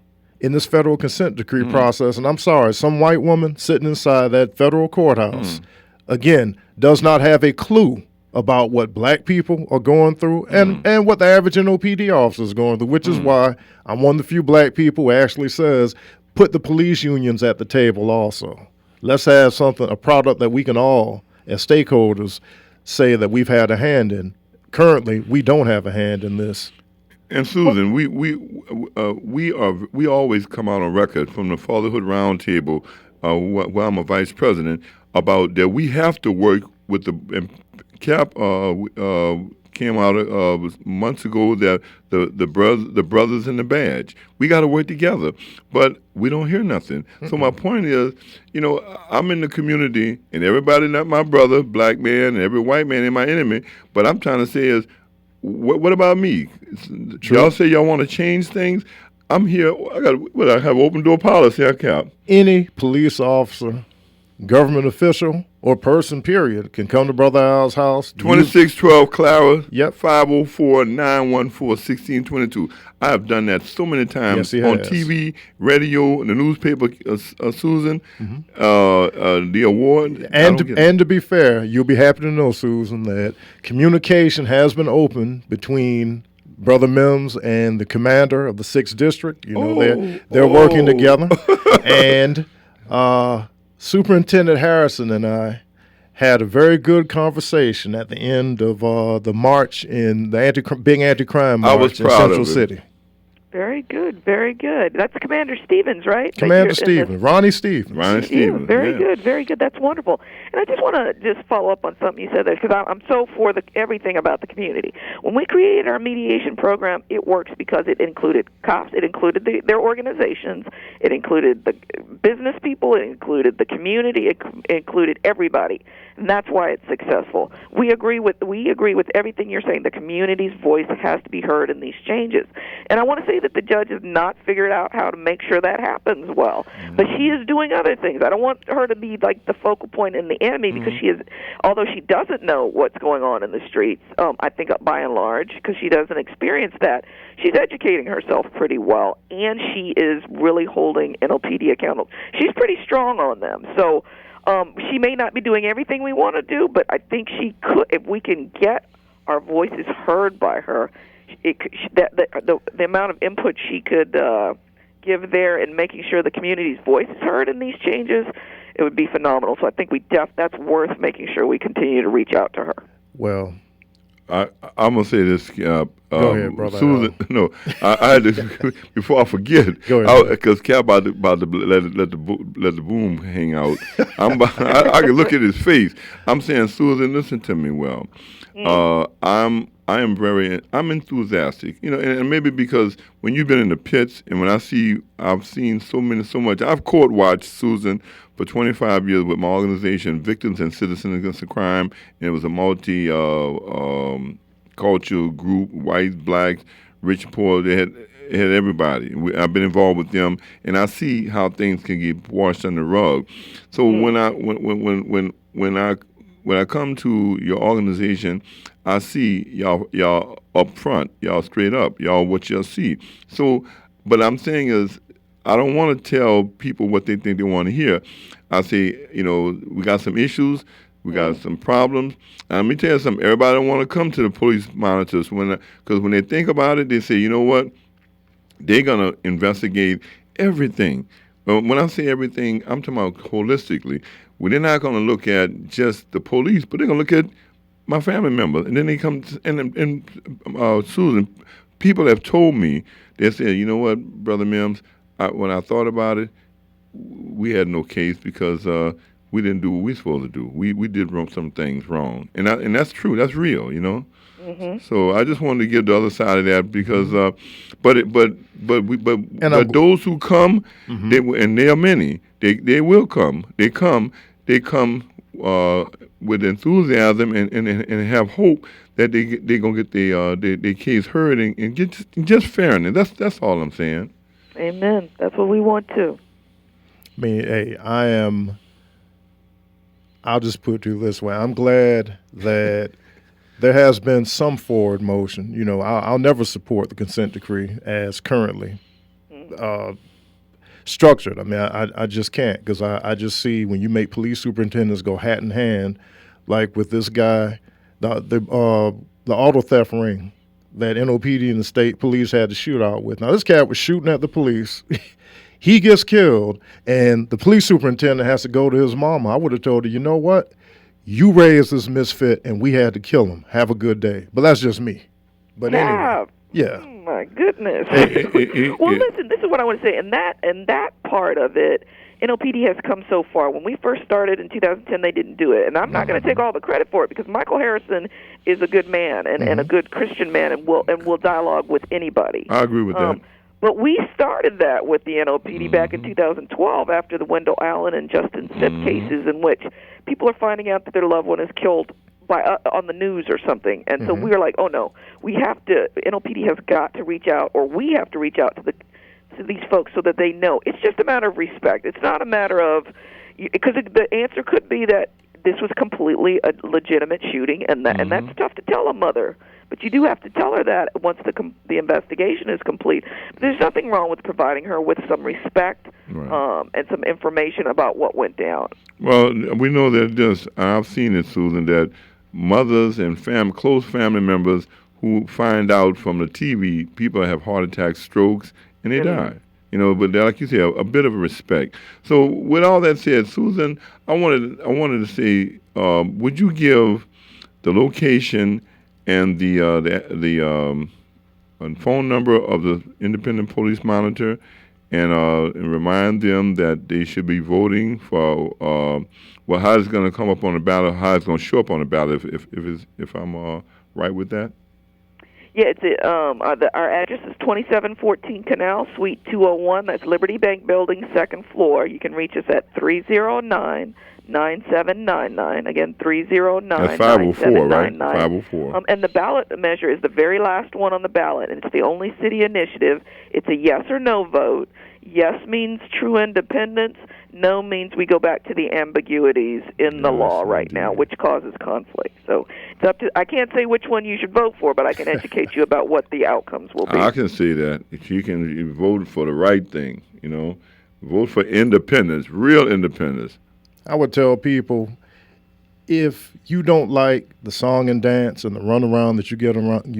in this federal consent decree process. And I'm sorry, some white woman sitting inside that federal courthouse, again, does not have a clue about what black people are going through and what the average NOPD officer is going through, which is why I'm one of the few black people who actually says, put the police unions at the table also. Let's have a product that we can all, as stakeholders, say that we've had a hand in. Currently, we don't have a hand in this. And Susan, we always come out on record from the Fatherhood Roundtable, where I'm a vice president, about that we have to work with the Cap. Came out months ago that the brothers in the badge. We got to work together, but we don't hear nothing. So my point is, I'm in the community, and everybody not my brother, black man, and every white man is my enemy. But I'm trying to say is, what about me? Y'all say y'all want to change things. I'm here. I have open door policy. I Cap. Any police officer, government official, or person, period, can come to Brother Al's house. 2612 Clara, 504-914-1622. I have done that so many times on TV, radio, the newspaper, Susan, the award. And to be fair, you'll be happy to know, Susan, that communication has been open between Brother Mims and the commander of the 6th District. They're working together. And Superintendent Harrison and I had a very good conversation at the end of the march in the big anti-crime march in Central City. Very good, very good. That's Commander Stevens, right? Commander Stevens, Ronnie Stevens. Very good, very good. That's wonderful. And I just want to follow up on something you said there, because I'm so for everything about the community. When we created our mediation program, it works because it included cops, it included their organizations, it included the business people, it included the community, it included everybody. And that's why it's successful. We agree with everything you're saying. The community's voice has to be heard in these changes. And I want to say that the judge has not figured out how to make sure that happens well. But she is doing other things. I don't want her to be like the focal point and the enemy, because she is, although she doesn't know what's going on in the streets, I think by and large, because she doesn't experience that, she's educating herself pretty well, and she is really holding NOPD accountable. She's pretty strong on them. So She may not be doing everything we want to do, but I think she could. If we can get our voices heard by her, the amount of input she could give there in making sure the community's voice is heard in these changes, it would be phenomenal. So I think that's worth making sure we continue to reach out to her. Well, I'm gonna say this. Go ahead, brother. Susan, no, I had to before I forget. Go ahead. Because Cap about to let the boom hang out. I can look at his face. I'm saying, Susan, listen to me well. I'm enthusiastic, and maybe because when you've been in the pits and when I've seen so much. I've court watched, Susan, for 25 years with my organization, Victims and Citizens Against the Crime, and it was a multi-cultural group, whites, blacks, rich, poor. They had everybody. I've been involved with them, and I see how things can get washed under the rug. So when I come to your organization, I see y'all up front, y'all straight up, y'all what y'all see. So, but I'm saying is, I don't want to tell people what they think they want to hear. I say, we got some issues, we got some problems. And let me tell you something. Everybody don't want to come to the police monitors because when they think about it, they say, you know what? They're gonna investigate everything. When I say everything, I'm talking about holistically. Well, they're not going to look at just the police, but they're going to look at my family members. And then they come and Susan, people have told me, they said, you know what, Brother Mims, when I thought about it, we had no case because we didn't do what we supposed to do. We did some things wrong. And that's true. That's real, Mm-hmm. So I just wanted to give the other side of that because, but those who come, mm-hmm. and there are many, they will come. They come with enthusiasm and have hope that they gonna get their case heard and get just fairness. That's all I'm saying. Amen. That's what we want too. I mean, hey, I'll just put it this way. I'm glad that there has been some forward motion. I'll never support the consent decree as currently structured. I mean, I just can't because I just see when you make police superintendents go hat in hand, like with this guy, the auto theft ring that NOPD and the state police had to shoot out with. Now, this cat was shooting at the police. He gets killed, and the police superintendent has to go to his mama. I would have told her, you know what? You raised this misfit, and we had to kill him. Have a good day. But that's just me. But anyway, yeah. Oh my goodness. Well, listen. This is what I want to say. And that part of it, NOPD has come so far. When we first started in 2010, they didn't do it, and I'm not going to take all the credit for it because Michael Harrison is a good man and a good Christian man, and will dialogue with anybody. I agree with that. But we started that with the NOPD back in 2012 after the Wendell Allen and Justin Stipp cases in which people are finding out that their loved one is killed on the news or something. And so we were like, oh, no, NOPD has got to reach out, or we have to reach out to these folks so that they know. It's just a matter of respect. It's not a matter of, because the answer could be that this was completely a legitimate shooting, and that's tough to tell a mother. But you do have to tell her that once the investigation is complete. But there's nothing wrong with providing her with some respect and some information about what went down. Well, we know that I've seen it, Susan, that mothers and close family members who find out from the TV, people have heart attacks, strokes, and they die. But like you say, a bit of a respect. So with all that said, Susan, I wanted to say, would you give the location and the phone number of the Independent Police Monitor, and remind them that they should be voting for how it's going to come up on the ballot, how it's going to show up on the ballot, if I'm right with that. Yeah, our address is 2714 Canal, Suite 201. That's Liberty Bank Building, second floor. You can reach us at 309-9799. Again, 309-9799. That's 504, right? 504. And the ballot measure is the very last one on the ballot, and it's the only city initiative. It's a yes or no vote. Yes means true independence. No means we go back to the ambiguities in the law right now, which causes conflict. So it's up to. I can't say which one you should vote for, but I can educate you about what the outcomes will be. I can see that. If you can vote for the right thing, vote for independence, real independence. I would tell people, if you don't like the song and dance and the runaround that you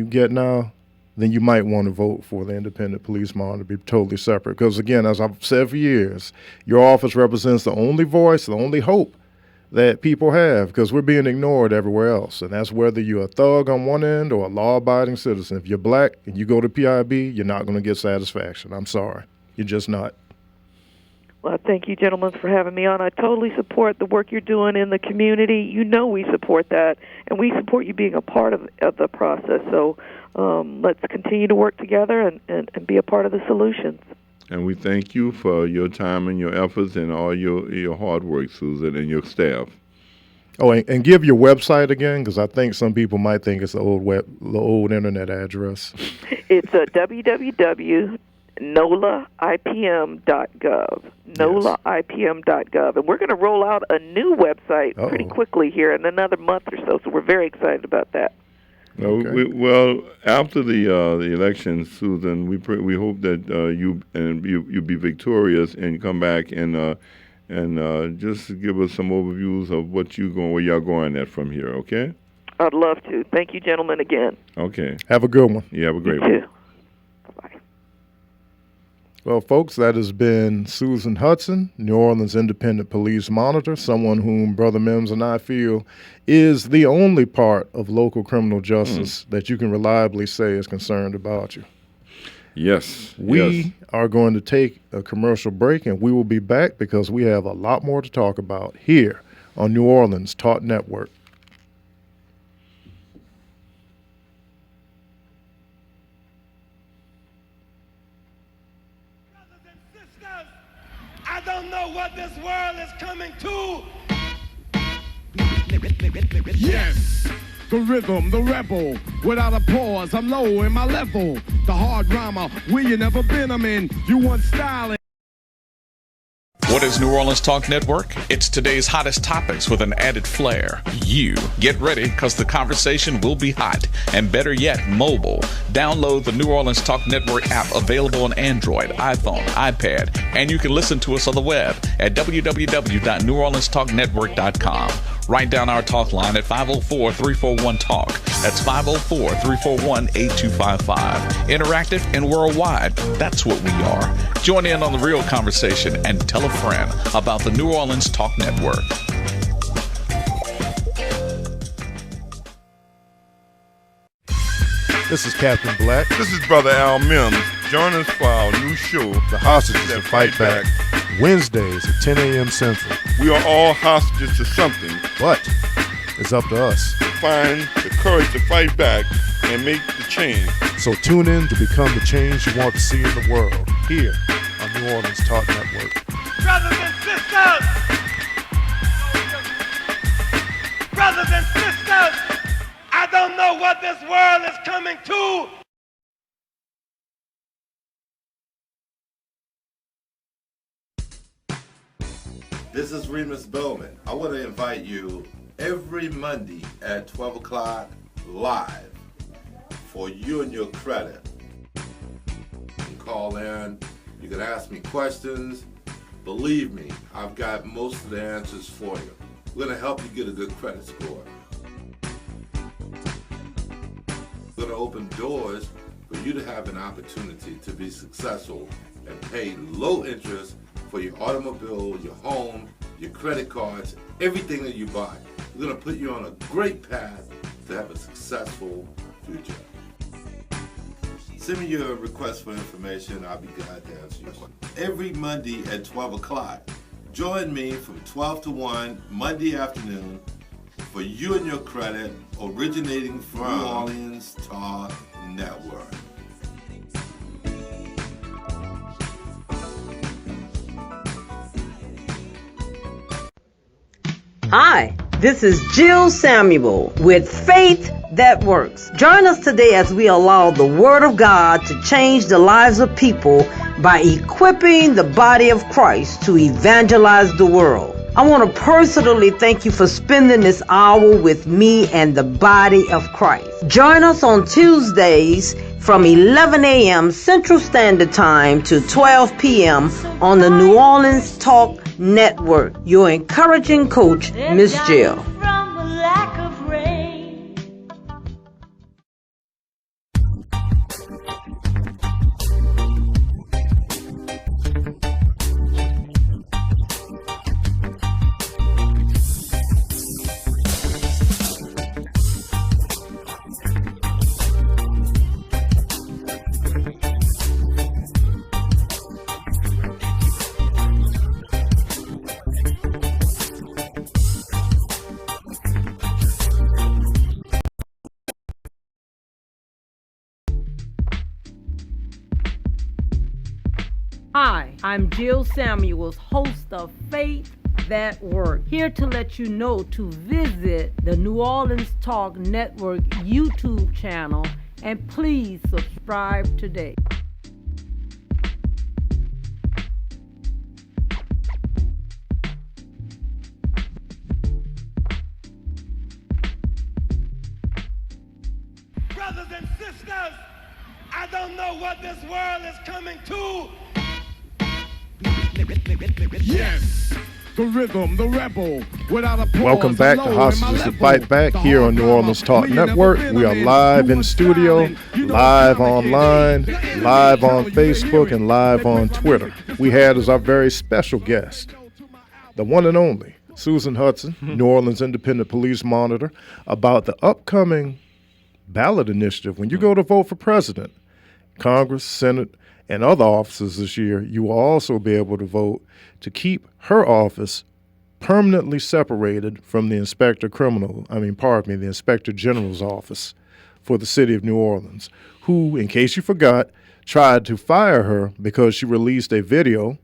get now, then you might want to vote for the independent police monitor to be totally separate. Because again, as I've said for years, your office represents the only voice, the only hope that people have, because we're being ignored everywhere else. And that's whether you're a thug on one end or a law-abiding citizen. If you're black and you go to PIB, you're not going to get satisfaction. I'm sorry. You're just not. Well, thank you, gentlemen, for having me on. I totally support the work you're doing in the community. You know we support that, and we support you being a part of the process. So let's continue to work together and be a part of the solutions. And we thank you for your time and your efforts and all your hard work, Susan, and your staff. Oh, and give your website again, because I think some people might think it's the old internet address. It's www.nolaipm.gov. nolaipm.gov. And we're going to roll out a new website pretty quickly here in another month or so we're very excited about that. Okay. Well, after the election, Susan, we hope that you be victorious and come back and just give us some overviews of where y'all going at from here. Okay? I'd love to. Thank you, gentlemen, again. Okay. Have a good one. Yeah, have a great one. You too. Bye-bye. Well, folks, that has been Susan Hutson, New Orleans Independent Police Monitor, someone whom Brother Mims and I feel is the only part of local criminal justice that you can reliably say is concerned about you. Yes. We are going to take a commercial break, and we will be back because we have a lot more to talk about here on New Orleans Talk Network. I don't know what this world is coming to. Yes, the rhythm, the rebel, without a pause, I'm low in my level. The hard rhymer, where you never been, I'm in. You want styling. What is New Orleans Talk Network? It's today's hottest topics with an added flair. You get ready, because the conversation will be hot, and better yet, mobile. Download the New Orleans Talk Network app, available on Android, iPhone, iPad, and you can listen to us on the web at www.neworleanstalknetwork.com. Write down our talk line at 504-341-TALK. That's 504-341-8255. Interactive and worldwide. That's what we are. Join in on the real conversation and tell a friend about the New Orleans Talk Network. This is Captain Black. This is Brother Al Mims. Join us for our new show, The Hostages That Fight Back. Wednesdays at 10 a.m. Central. We are all hostages to something, but it's up to us to find the courage to fight back and make the change. So tune in to become the change you want to see in the world, here on New Orleans Talk Network. Brothers and sisters! Brothers and sisters! I don't know what this world is coming to. This is Remus Bowman. I want to invite you every Monday at 12 o'clock live for You and Your Credit. You can call in, you can ask me questions. Believe me, I've got most of the answers for you. We're going to help you get a good credit score. We're going to open doors for you to have an opportunity to be successful and pay low interest for your automobile, your home, your credit cards, everything that you buy. We're going to put you on a great path to have a successful future. Send me your request for information. I'll be glad to answer your question. Every Monday at 12 o'clock, join me from 12 to 1 Monday afternoon for You and Your Credit, originating from New Orleans Talk Network. Hi, this is Jill Samuel with Faith That Works. Join us today as we allow the Word of God to change the lives of people by equipping the body of Christ to evangelize the world. I want to personally thank you for spending this hour with me and the body of Christ. Join us on Tuesdays from 11 a.m. Central Standard Time to 12 p.m. on the New Orleans Talk Network. Your encouraging coach, Miss Jill. Hi, I'm Jill Samuels, host of Faith That Works, here to let you know to visit the New Orleans Talk Network YouTube channel and please subscribe today. Brothers and sisters, I don't know what this world is coming to. Yes, the rhythm, the rebel, without a pause. Welcome back to Hostages to Fight Back here on New Orleans Talk Network. We are live in studio, live online, live on Facebook, and live on Twitter. We had as our very special guest, the one and only Susan Hutson, New Orleans Independent Police Monitor, about the upcoming ballot initiative. When you go to vote for president, Congress, Senate, and other offices this year, you will also be able to vote to keep her office permanently separated from the Inspector General's office for the city of New Orleans, who, in case you forgot, tried to fire her because she released a video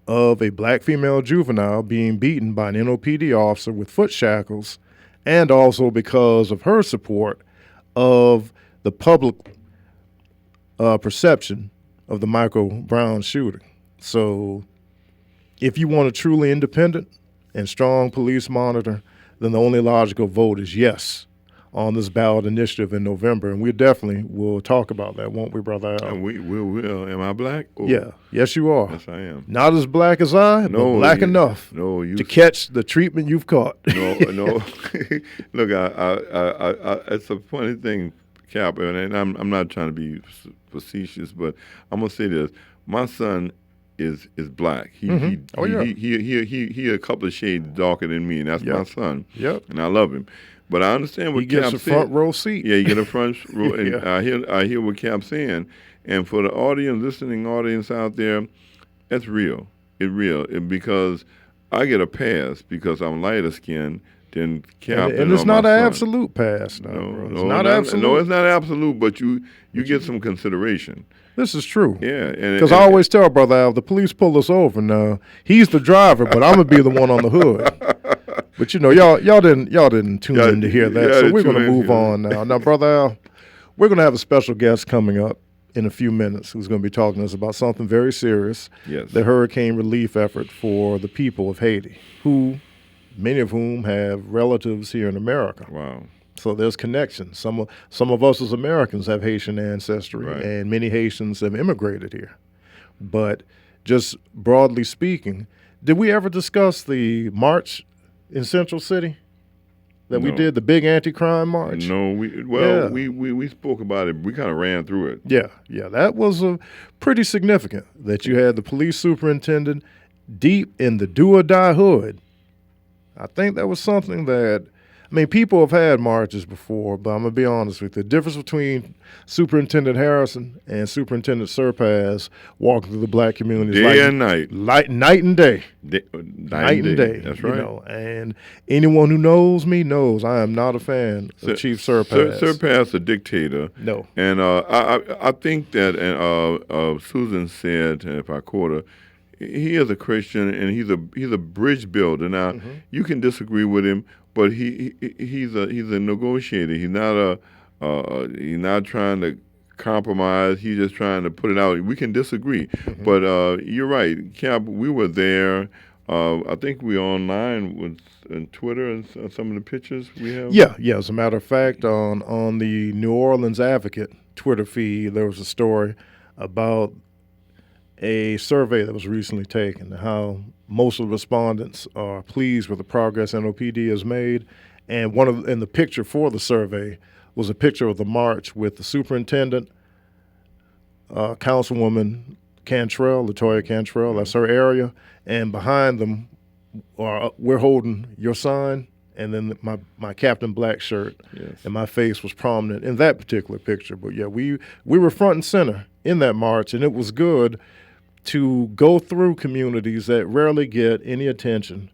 of a black female juvenile being beaten by an NOPD officer with foot shackles, and also because of her support of the public perception of the Michael Brown shooting. So if you want a truly independent and strong police monitor, then the only logical vote is yes on this ballot initiative in November. And we definitely will talk about that, won't we, Brother Al? And we will. Am I black? Oh. Yeah. Yes, you are. Yes, I am. Not as black as I, but black enough to catch the treatment you've caught. No. Look, I it's a funny thing, Cap, and I'm not trying to be facetious, but I'm gonna say this: my son is black. He a couple of shades darker than me, and that's my son. Yep. And I love him. But I understand what he gets Cap's a front row seat. Yeah, you get a front row. And I hear what Cap's saying. And for the listening audience out there, that's real. It's real because I get a pass because I'm lighter skinned than Cap. And it's not an absolute pass, bro. It's not absolute. No, it's not absolute, but you get some consideration. This is true. Yeah, because I always tell Brother Al, the police pull us over. Now he's the driver, but I'm gonna be the one on the hood. But y'all didn't tune in to hear that, so we're gonna move on now. Now, Brother Al, we're gonna have a special guest coming up in a few minutes who's gonna be talking to us about something very serious. Yes. The hurricane relief effort for the people of Haiti, many of whom have relatives here in America. Wow. So there's connections. Some of us as Americans have Haitian ancestry, right, and many Haitians have immigrated here. But just broadly speaking, did we ever discuss the march in Central City that we did, the big anti-crime march? No, we spoke about it. We kind of ran through it. Yeah, that was pretty significant that you had the police superintendent deep in the do-or-die hood. I think that was something that, people have had marches before, but I'm going to be honest with you. The difference between Superintendent Harrison and Superintendent Surpass walking through the black communities day and night. Night and day. Night and day. That's right. And anyone who knows me knows I am not a fan of Chief Surpass. Surpass a dictator. No. And I think that, and Susan said, if I quote her, he is a Christian and he's a bridge builder. Now, you can disagree with him, but he's a negotiator. He's not trying to compromise. He's just trying to put it out. We can disagree, but you're right, Cap. We were there. I think we're online with Twitter and some of the pictures we have. Yeah. As a matter of fact, on the New Orleans Advocate Twitter feed, there was a story about a survey that was recently taken, how most of the respondents are pleased with the progress NOPD has made. And the picture for the survey was a picture of the march with the superintendent, Councilwoman Cantrell, Latoya Cantrell, that's her area, and behind them we're holding your sign, and then my Captain Black shirt, and my face was prominent in that particular picture. But yeah, we were front and center in that march, and it was good to go through communities that rarely get any attention,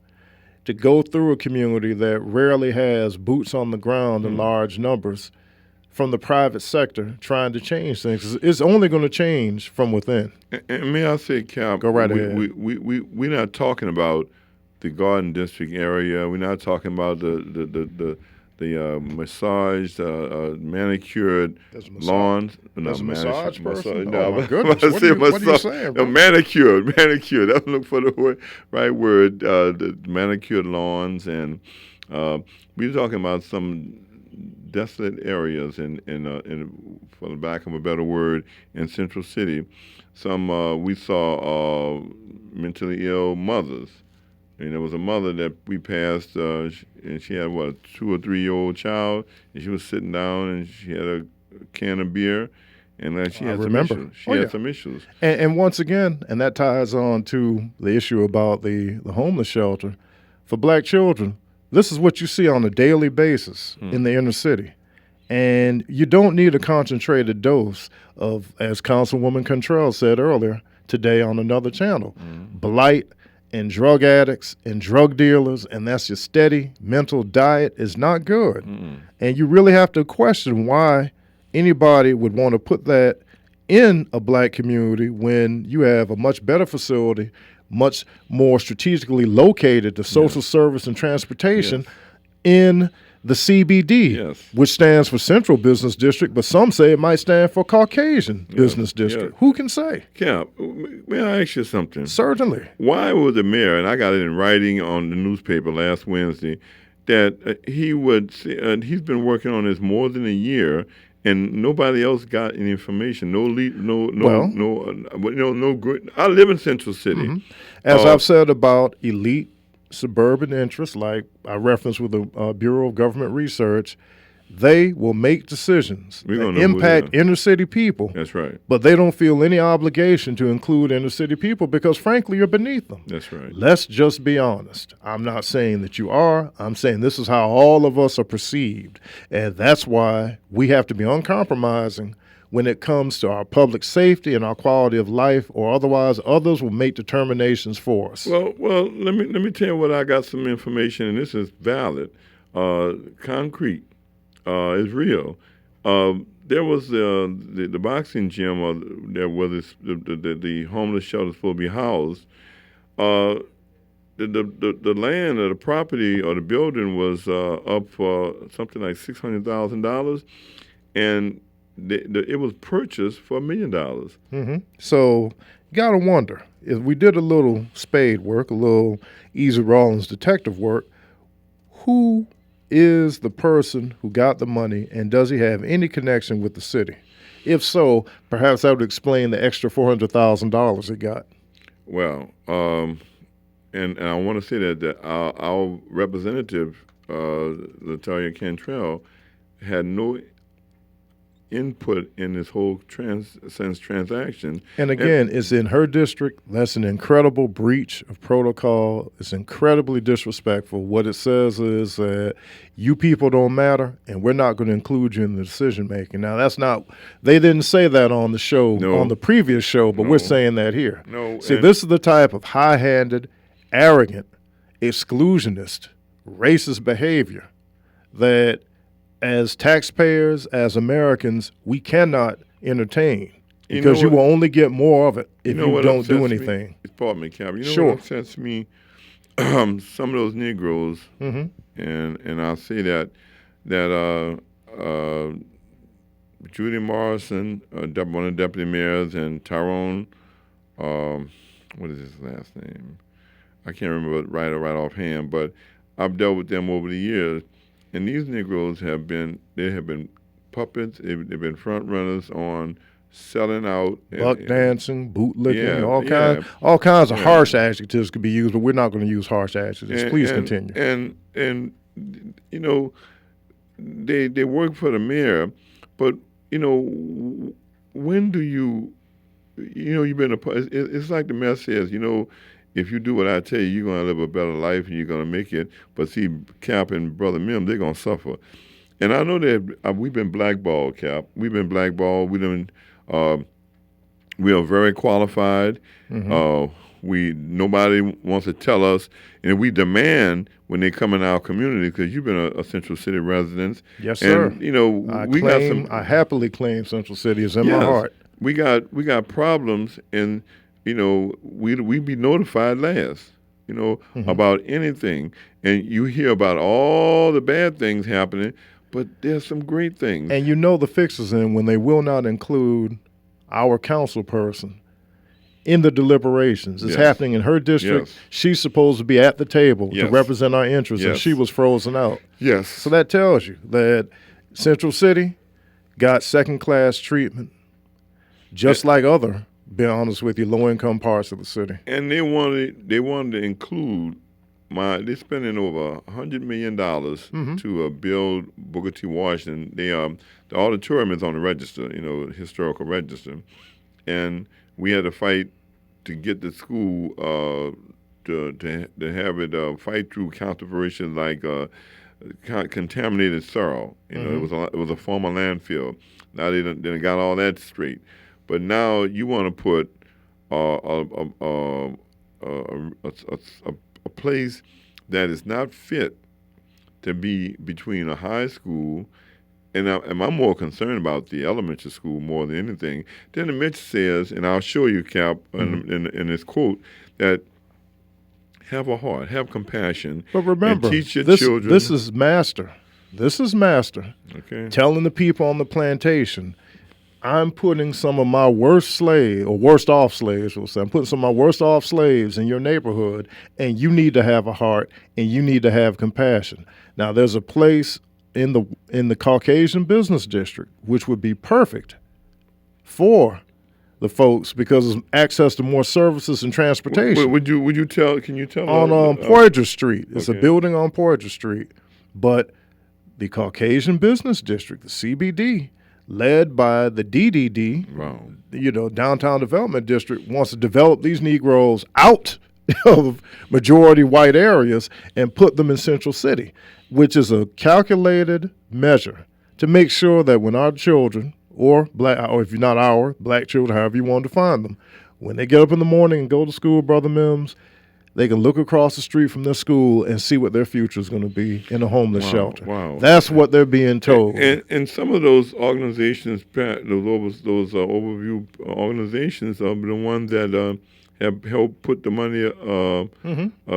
to go through a community that rarely has boots on the ground in large numbers from the private sector trying to change things. It's only going to change from within. And may I say, Cap, go right ahead. We're not talking about the Garden District area. We're not talking about the massaged, manicured lawns. There's a massage person? No, oh, my goodness. What are you saying, bro? Manicured. I'm looking for the right word. The manicured lawns. And we're talking about some desolate areas in for the lack of a better word, in Central City. We saw mentally ill mothers. And there was a mother that we passed, and she had, a 2 or 3 year old child, and she was sitting down, and she had a can of beer, and she had some issues. She had some issues. And once again, and that ties on to the issue about the homeless shelter. For black children, this is what you see on a daily basis in the inner city. And you don't need a concentrated dose of, as Councilwoman Cantrell said earlier today on another channel, blight, and drug addicts and drug dealers, and that's your steady mental diet, is not good. And you really have to question why anybody would want to put that in a black community when you have a much better facility, much more strategically located to social service and transportation in the CBD, which stands for Central Business District, but some say it might stand for Caucasian Business District. Who can say? Cap, may I ask you something? Certainly. Why would the mayor, and I got it in writing on the newspaper last Wednesday, that he's been working on this more than a year, and nobody else got any information. No. I live in Central City. As I've said about elite suburban interests, like I referenced with the Bureau of Government Research, they will make decisions that impact inner city people. That's right. But they don't feel any obligation to include inner city people because, frankly, you're beneath them. That's right. Let's just be honest. I'm not saying that you are. I'm saying this is how all of us are perceived. And that's why we have to be uncompromising when it comes to our public safety and our quality of life, or otherwise others will make determinations for us. Well, let me tell you what I got some information, and this is valid. Concrete is real. There was the boxing gym there where the homeless shelter is supposed to be housed. The land or the property or the building was up for something like $600,000, and it was purchased for $1 million. So you got to wonder, if we did a little spade work, a little Easy Rawlins detective work, who is the person who got the money, and does he have any connection with the city? If so, perhaps that would explain the extra $400,000 he got. Well, and I want to say that our representative, Latoya Cantrell, had no input in this whole transaction. And again, it's in her district. That's an incredible breach of protocol. It's incredibly disrespectful. What it says is that you people don't matter, and we're not going to include you in the decision making. Now, that's not. They didn't say that on the show, on the previous show, but we're saying that here. See, this is the type of high-handed, arrogant, exclusionist, racist behavior that, as taxpayers, as Americans, we cannot entertain, because you will only get more of it if you don't do anything. Pardon me, Cap. You know what upsets me? Some of those Negroes, and I'll say that Judy Morrison, one of the deputy mayors, and Tyrone, what is his last name? I can't remember it right offhand, but I've dealt with them over the years. And these Negroes have been puppets. They've been front runners on selling out, buck dancing, bootlicking, all kinds of harsh adjectives could be used, but we're not going to use harsh adjectives. Please continue. And you know, they work for the mayor, but you know, when do you know, you've been it's like the mayor says, you know, if you do what I tell you, you're going to live a better life and you're going to make it. But see, Cap and Brother Mims, they're going to suffer. And I know that we've been blackballed, Cap. We've been blackballed. We are very qualified. Nobody wants to tell us, and we demand when they come in our community, because you've been a Central City resident. Yes, sir. And, you know, I happily claim Central City is in my heart. We got problems, and you know, we be notified last, you know, about anything, and you hear about all the bad things happening, but there's some great things. And you know the fix is in when they will not include our council person in the deliberations. It's happening in her district. Yes. She's supposed to be at the table to represent our interests, and she was frozen out. Yes. So that tells you that Central City got second-class treatment, just like other, be honest with you, low-income parts of the city. And they wanted to include they're spending over $100 million to build Booker T. Washington. The auditorium is on the register, you know, historical register, and we had to fight to get the school to have it fight through controversies like contaminated soil. You know, it was a former landfill. Now they got all that straight, but now you want to put a place that is not fit to be between a high school, and I'm more concerned about the elementary school more than anything. Then the Mitch says, and I'll show you, Cap, in this quote, that have a heart, have compassion, but remember, and teach your children. This is master. Okay. Telling the people on the plantation, I'm putting some of my worst slaves, or worst off slaves, we'll say. I'm putting some of my worst off slaves in your neighborhood, and you need to have a heart, and you need to have compassion. Now, there's a place in the Caucasian business district which would be perfect for the folks because of access to more services and transportation. Would you tell? Can you tell? On Poydras Street. It's a building on Poydras Street, but the Caucasian business district, the CBD, led by the DDD, you know, Downtown Development District, wants to develop these Negroes out of majority white areas and put them in Central City, which is a calculated measure to make sure that when our children, or if you're not black children, however you want to define them, when they get up in the morning and go to school, Brother Mims, they can look across the street from their school and see what their future is going to be in a homeless shelter. Wow. That's what they're being told. And some of those organizations, those overview organizations, are the ones that have helped put the money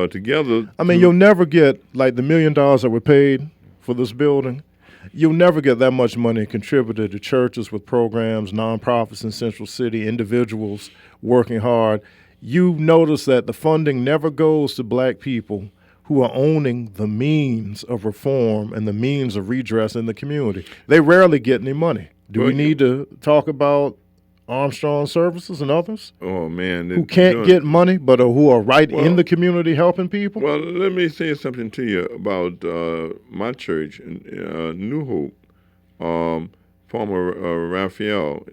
together. I mean, you'll never get, like the $1 million that were paid for this building, you'll never get that much money contributed to churches with programs, nonprofits in Central City, individuals working hard. You notice that the funding never goes to black people who are owning the means of reform and the means of redress in the community. They rarely get any money. Do we need to talk about Armstrong Services and others? Oh, man. Who can't get money but who are in the community helping people? Well, let me say something to you about my church, New Hope. Former Raphael,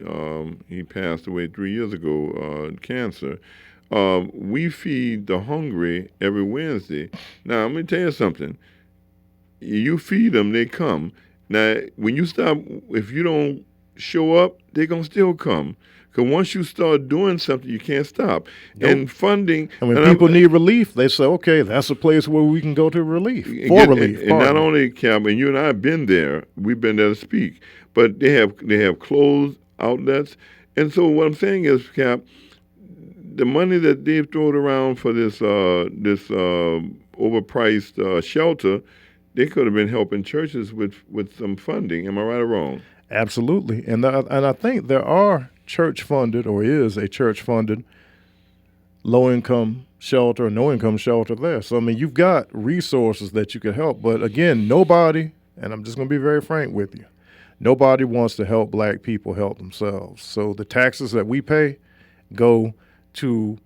he passed away 3 years ago, cancer. We feed the hungry every Wednesday. Now, let me tell you something. You feed them, they come. Now, when you stop, if you don't show up, they're going to still come. Because once you start doing something, you can't stop. Nope. And funding. And when people need relief, they say, okay, that's a place where we can go to relief, relief. And not only, Cap, and you and I have been there, we've been there to speak, but they have closed outlets. And so what I'm saying is, Cap, the money that they've thrown around for this overpriced shelter, they could have been helping churches with some funding. Am I right or wrong? Absolutely. And I think there are church-funded, or is a church-funded, low-income shelter, no-income shelter there. So, I mean, you've got resources that you could help. But, again, nobody, and I'm just going to be very frank with you, Nobody wants to help black people help themselves. So the taxes that we pay go to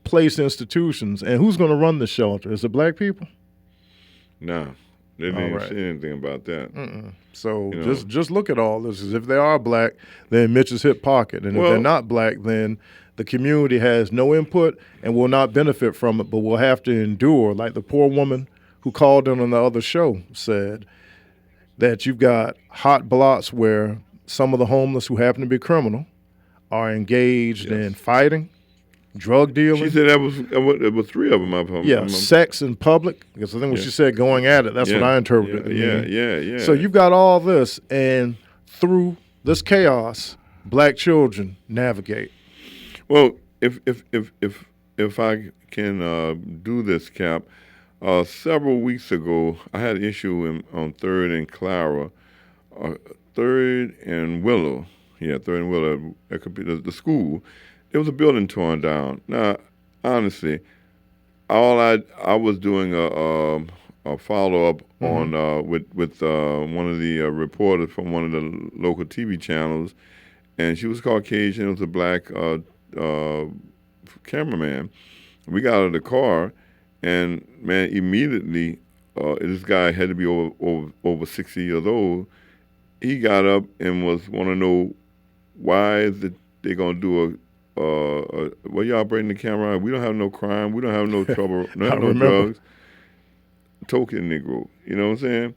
place institutions. And who's going to run the shelter? Is it black people? No. They didn't even say anything about that. So just look at all this. If they are black, then Mitch's hip pocket. And if they're not black, then the community has no input and will not benefit from it, but will have to endure. Like the poor woman who called in on the other show said, that you've got hot blocks where some of the homeless who happen to be criminal are engaged in fighting, drug dealing. She said there was 3 of them. Yeah, sex in public. Because I think when she said going at it, that's what I interpreted. Yeah. So you've got all this, and through this chaos, black children navigate. Well, if I can do this, Cap. Several weeks ago, I had an issue on 3rd and Clara, 3rd and Willow. Yeah, 3rd and Willow. It could be the school. There was a building torn down. Now, honestly, all I was doing a follow up on with one of the reporters from one of the local TV channels, and she was Caucasian. It was a black cameraman. We got out of the car. And, man, immediately, this guy had to be over 60 years old. He got up and want to know why is it they're going to do well, y'all bring the camera out. We don't have no crime. We don't have no trouble. We don't have no drugs. Token Negro. You know what I'm saying?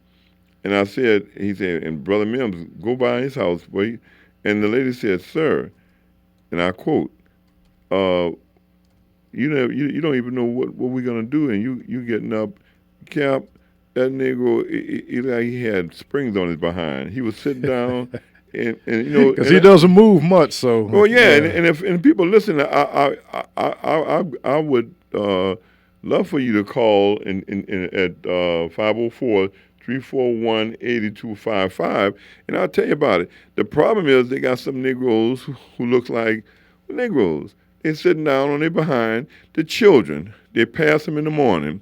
And I said, he said, and Brother Mims, go by his house. Wait. And the lady said, sir, and I quote, you don't even know what we're gonna do, and you getting up, Cap. That Negro, he had springs on his behind. He was sitting down, and because he doesn't move much. So and if people listen, I would love for you to call at 504-341-8255, and I'll tell you about it. The problem is they got some Negroes who look like Negroes. They're sitting down on their behind. The children, they pass them in the morning.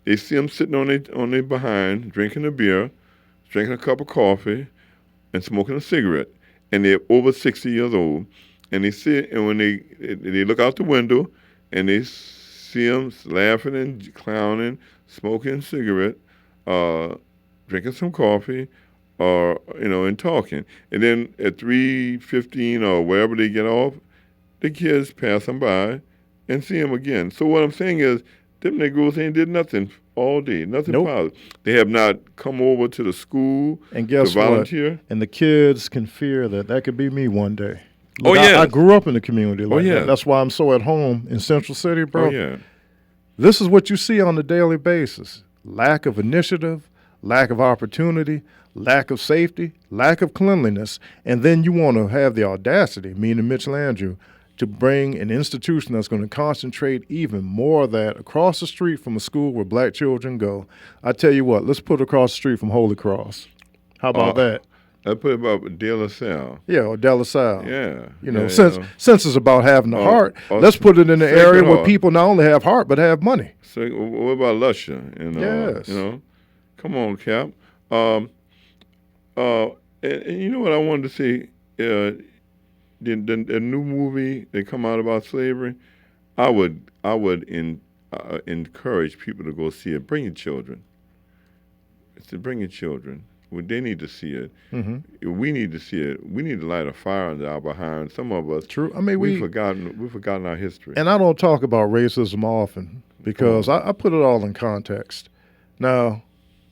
They see them sitting on their behind, drinking a beer, drinking a cup of coffee, and smoking a cigarette. And they're over 60 years old. And they sit, and when they look out the window, and they see them laughing and clowning, smoking a cigarette, drinking some coffee, and talking. And then at 3:15 or wherever they get off, the kids pass them by and see them again. So what I'm saying is, them Negroes ain't did nothing all day, nothing positive. They have not come over to the school and guess to volunteer. What? And the kids can fear that could be me one day. Look, I grew up in the community like that. That's why I'm so at home in Central City, bro. Oh, yeah. This is what you see on a daily basis. Lack of initiative, lack of opportunity, lack of safety, lack of cleanliness, and then you want to have the audacity, meaning Mitch Landrieu, to bring an institution that's going to concentrate even more of that across the street from a school where black children go. I tell you what, let's put it across the street from Holy Cross. How about that? I put it about De La Salle. Yeah, or De La Salle. Yeah. Since it's about having the heart, let's put it in the area where people not only have heart but have money. So what about Lusher? Yes. Come on, Cap. And you know what I wanted to say? The new movie that come out about slavery, I would encourage people to go see it. Bring your children. Bring your children. Well, they need to see it. Mm-hmm. We need to see it. We need to light a fire under our behind. Some of us, true. I mean, we've forgotten our history. And I don't talk about racism often because I put it all in context. Now,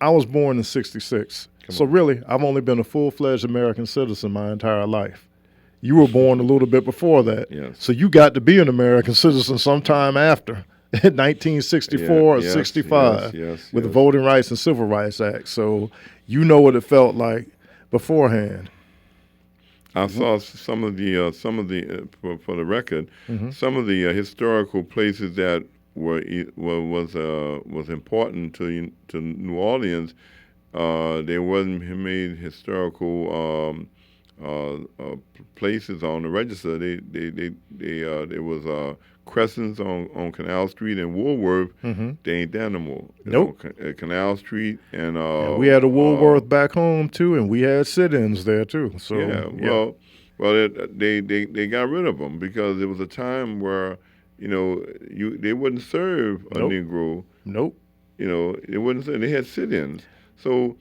I was born in '66, so really, I've only been a full-fledged American citizen my entire life. You were born a little bit before that. Yes. So you got to be an American citizen sometime after, in 1964 or 65, with the Voting Rights and Civil Rights Act. So you know what it felt like beforehand. I saw some of the for the record, some of the historical places that was important to New Orleans. They wasn't made historical places on the register. There was Crescents on Canal Street and Woolworth, they ain't there no more. Nope. At Canal Street and we had a Woolworth back home too, and we had sit-ins there too. So well, they got rid of them because there was a time where they wouldn't serve a Negro. Nope. They wouldn't serve. They had sit-ins. So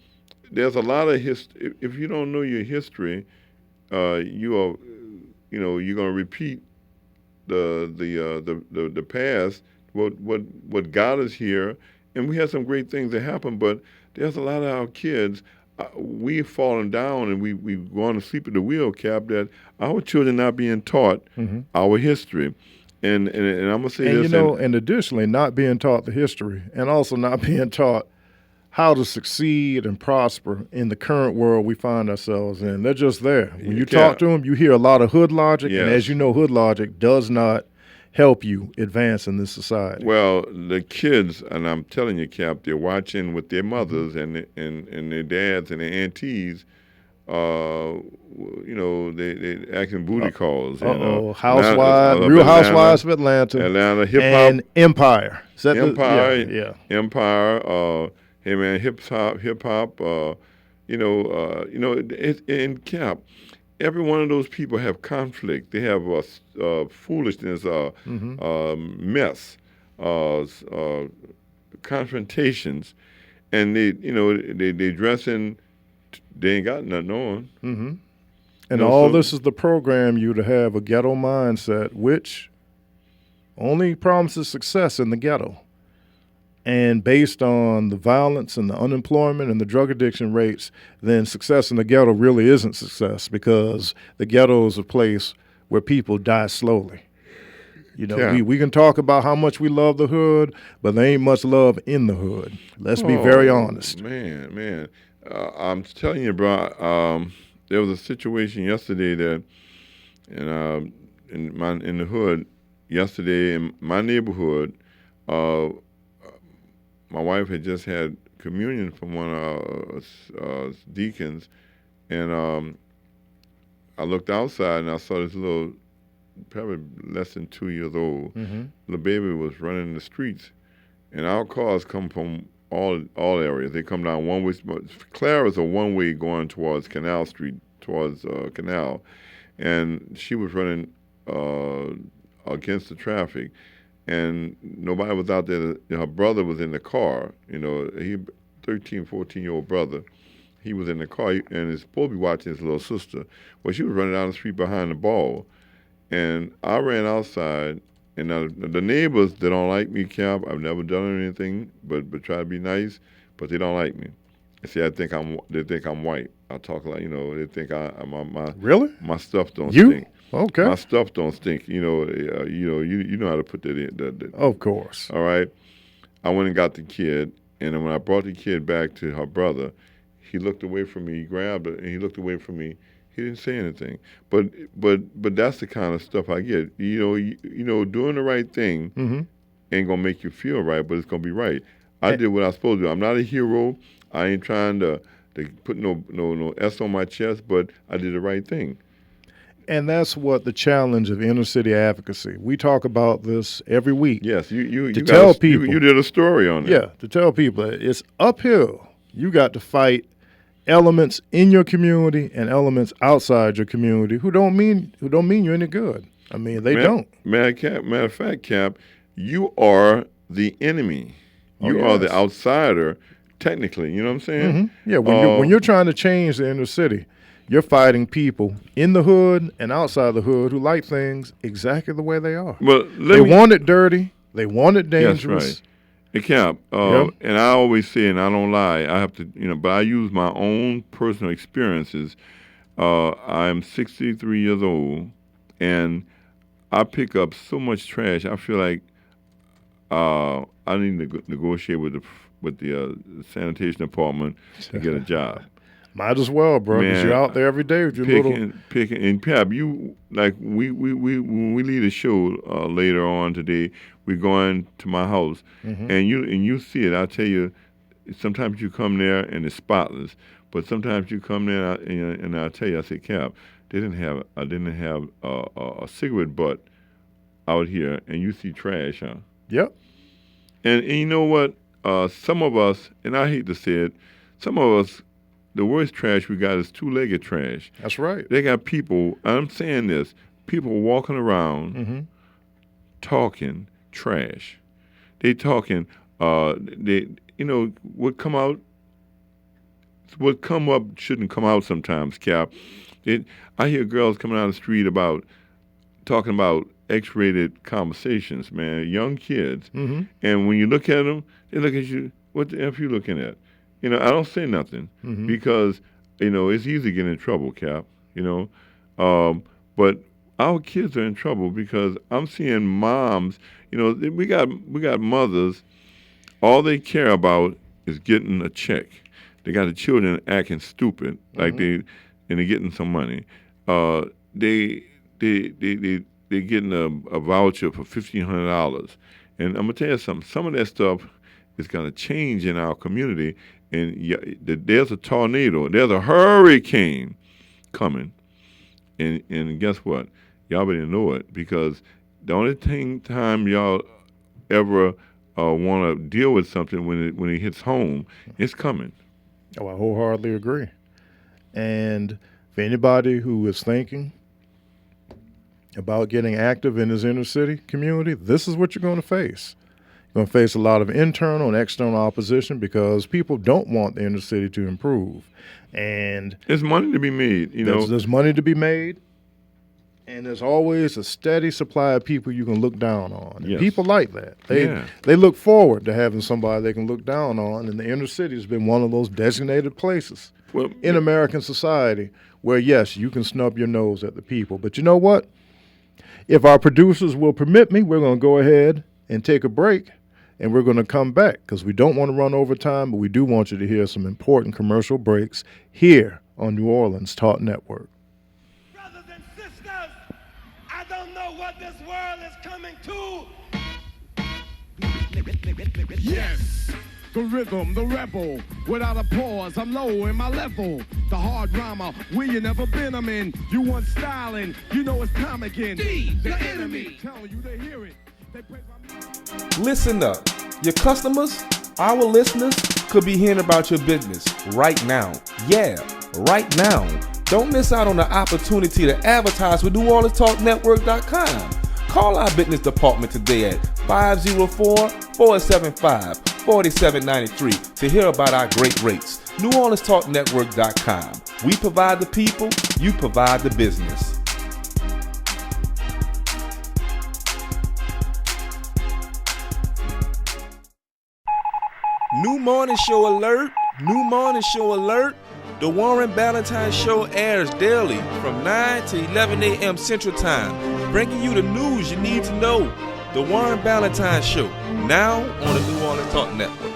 there's a lot of history. If you don't know your history, you're going to repeat the past. What got us here, and we had some great things that happened. But there's a lot of our kids. We've fallen down, and we've gone to sleep at the wheel, Cap. That our children not being taught our history. And I'm gonna say this. And additionally, not being taught the history, and also not being taught how to succeed and prosper in the current world we find ourselves in. They're just there. When you talk to them, you hear a lot of hood logic, and as you know, hood logic does not help you advance in this society. Well, the kids, and I'm telling you, Cap, they're watching with their mothers and their dads and their aunties. They acting booty calls. Housewives, Real Housewives of Atlanta, hip hop, and Empire. Empire. Hey man, hip hop. In Cap, every one of those people have conflict. They have foolishness, mess, confrontations, and they dress in. They ain't got nothing on. And all this is to program you to have a ghetto mindset, which only promises success in the ghetto. And based on the violence and the unemployment and the drug addiction rates, then success in the ghetto really isn't success, because the ghetto is a place where people die slowly. We can talk about how much we love the hood, but there ain't much love in the hood. Let's be very honest. Man. I'm telling you, bro. There was a situation yesterday that, in the hood yesterday in my neighborhood, my wife had just had communion from one of our deacons, and I looked outside and I saw this little, probably less than 2 years old, little baby was running in the streets, and our cars come from all areas. They come down one way. Clara's a one way going towards Canal Street, towards Canal, and she was running against the traffic, and nobody was out there. Her brother was in the car. He 13, 14-year-old brother. He was in the car and is supposed to be watching his little sister. Well, she was running down the street behind the ball, and I ran outside. And now the neighbors, they don't like me, Cap. I've never done anything but try to be nice, but they don't like me. They say they think I'm white. I talk like, they think really? My stuff don't stink. Okay. My stuff don't stink. You know how to put that in. Of course. All right. I went and got the kid, and then when I brought the kid back to her brother, he looked away from me. He grabbed her, and he looked away from me. He didn't say anything, but that's the kind of stuff I get. Doing the right thing ain't gonna make you feel right, but it's gonna be right. I did what I was supposed to do. I'm not a hero. I ain't trying to put no S on my chest, but I did the right thing. And that's what the challenge of inner city advocacy. We talk about this every week. Yes, you tell people. You did a story on it. Yeah, to tell people it's uphill. You got to fight elements in your community and elements outside your community who don't mean you any good. I mean, they don't. Matter of fact, Cap, you are the enemy. You are the outsider, technically. You know what I'm saying? Yeah. When you're trying to change the inner city, you're fighting people in the hood and outside the hood who like things exactly the way they are. Well, they want it dirty. They want it dangerous. That's right. It Cap, and I always say, and I don't lie, I have to, but I use my own personal experiences. I'm 63 years old, and I pick up so much trash. I feel like I need to negotiate with the sanitation department to get a job. Might as well, bro, because you're out there every day with your picking. And Cap, we when we leave the show later on today, we're going to my house, and you see it. I tell you, sometimes you come there and it's spotless, but sometimes you come there and I tell you, I say, Cap, I didn't have a cigarette butt out here and you see trash, huh? Yep. And you know what? Some of us, and I hate to say it, some of us, the worst trash we got is two-legged trash. That's right. They got people, I'm saying this, people walking around talking trash. They talking, what come up shouldn't come out sometimes, Cap. I hear girls coming out of the street talking about X-rated conversations, man, young kids. And when you look at them, they look at you, what the F you looking at? I don't say nothing because, it's easy to get in trouble, Cap, but our kids are in trouble because I'm seeing moms, we got mothers, all they care about is getting a check. They got the children acting stupid, like they're getting some money. They're getting a voucher for $1,500. And I'm going to tell you something. Some of that stuff is going to change in our community. And there's a tornado. There's a hurricane coming. And guess what? Y'all better know it because the only time y'all ever want to deal with something when it hits home, it's coming. Oh, I wholeheartedly agree. And for anybody who is thinking about getting active in this inner city community, this is what you're going to face. You're going to face a lot of internal and external opposition because people don't want the inner city to improve. And there's money to be made, There's money to be made, and there's always a steady supply of people you can look down on. Yes. People like that. They look forward to having somebody they can look down on, and the inner city has been one of those designated places in American society where, yes, you can snub your nose at the people. But you know what? If our producers will permit me, we're going to go ahead and take a break, and we're going to come back because we don't want to run over time, but we do want you to hear some important commercial breaks here on New Orleans Talk Network. Brothers and sisters, I don't know what this world is coming to. Yes, the rhythm, the rebel, without a pause, I'm low in my level. The hard rhymer, where you never been, I'm in. You want styling, you know it's time again. The enemy, telling you they hear it. They break my music. Listen up. Your customers, our listeners, could be hearing about your business right now. Yeah, right now. Don't miss out on the opportunity to advertise with NewOrleansTalkNetwork.com. Call our business department today at 504-475-4793 to hear about our great rates. NewOrleansTalkNetwork.com. We provide the people, you provide the business. New morning show alert. New morning show alert. The Warren Ballantyne Show airs daily from 9 to 11 a.m. Central Time, bringing you the news you need to know. The Warren Ballantyne Show, now on the New Orleans Talk Network.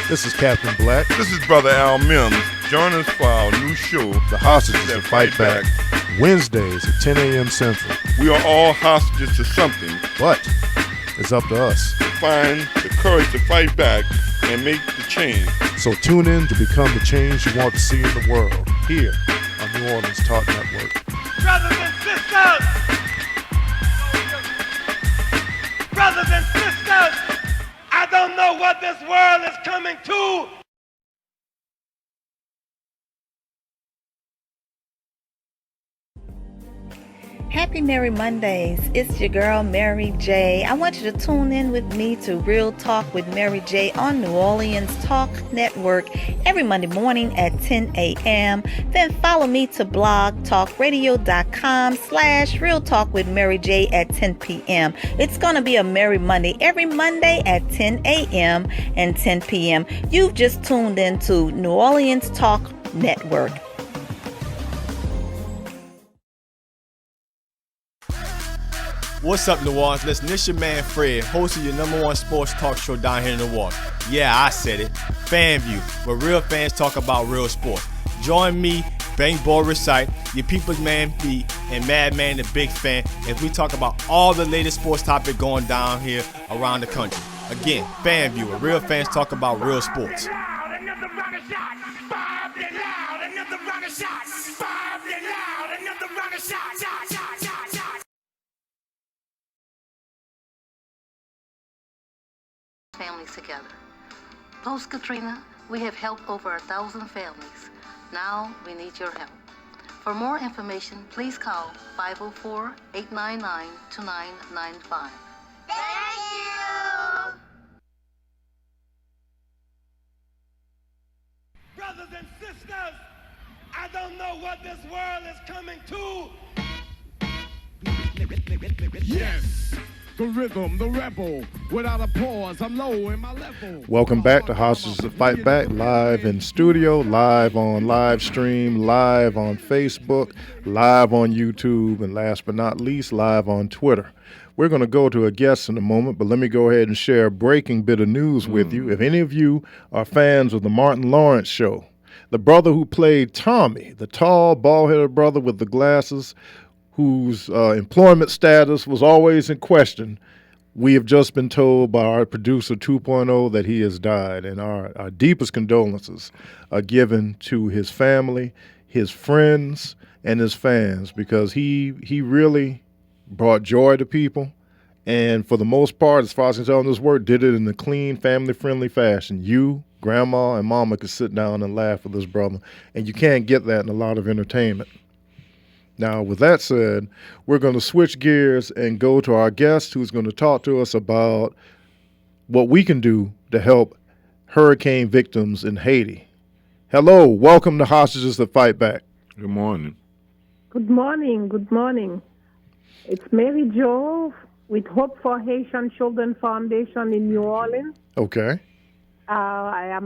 This is Captain Black. This is Brother Al Mims. Join us for our new show, The Hostages That Fight Back, Wednesdays at 10 a.m. Central. We are all hostages to something, but it's up to us to find the courage to fight back and make the change. So tune in to become the change you want to see in the world, here on New Orleans Talk Network. Brothers and sisters! Brothers and sisters! I don't know what this world is coming to. Happy Merry Mondays. It's your girl, Mary J. I want you to tune in with me to Real Talk with Mary J on New Orleans Talk Network every Monday morning at 10 a.m. Then follow me to blogtalkradio.com/Real Talk with Mary J at 10 p.m. It's going to be a Merry Monday every Monday at 10 a.m. and 10 p.m. You've just tuned in to New Orleans Talk Network. What's up, New Orleans? Listen, this your man Fred, host of your number one sports talk show down here in New Orleans. Yeah, I said it. FanView, where real fans talk about real sports. Join me, Bank Ball Recite, your people's man B, and Madman the Big Fan as we talk about all the latest sports topics going down here around the country. Again, FanView, where real fans talk about real sports. Families together. Post Katrina, we have helped over 1,000 families. Now we need your help. For more information, please call 504-899-2995. Thank you! Brothers and sisters, I don't know what this world is coming to. Yes, the rhythm, the rebel, without a pause, I'm low in my level. Welcome back to Hostages to Fight Back, live in studio, live on live stream, live on Facebook, live on YouTube, and last but not least, live on Twitter. We're going to go to a guest in a moment, but let me go ahead and share a breaking bit of news with you. If any of you are fans of the Martin Lawrence Show, the brother who played Tommy, the tall, bald-headed brother with the glasses, whose employment status was always in question, we have just been told by our producer 2.0 that he has died, and our deepest condolences are given to his family, his friends, and his fans, because he really brought joy to people, and for the most part, as far as I can tell in this work, did it in a clean, family-friendly fashion. You, Grandma, and Mama could sit down and laugh with this brother, and you can't get that in a lot of entertainment. Now, with that said, we're going to switch gears and go to our guest who's going to talk to us about what we can do to help hurricane victims in Haiti. Hello, welcome to Hostages That Fight Back. Good morning. Good morning, good morning. It's Mary Jo with Hope for Haitian Children Foundation in New Orleans. Okay. I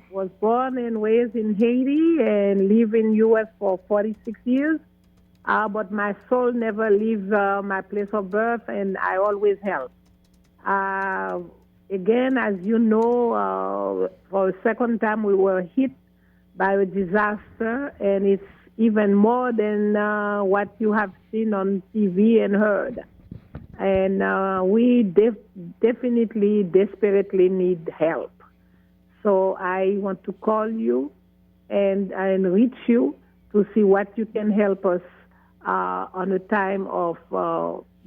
was born and raised in Haiti and live in U.S. for 46 years. But my soul never leaves my place of birth, and I always help. Again, as you know, for a second time we were hit by a disaster, and it's even more than what you have seen on TV and heard. And we definitely, desperately need help. So I want to call you and reach you to see what you can help us on a time of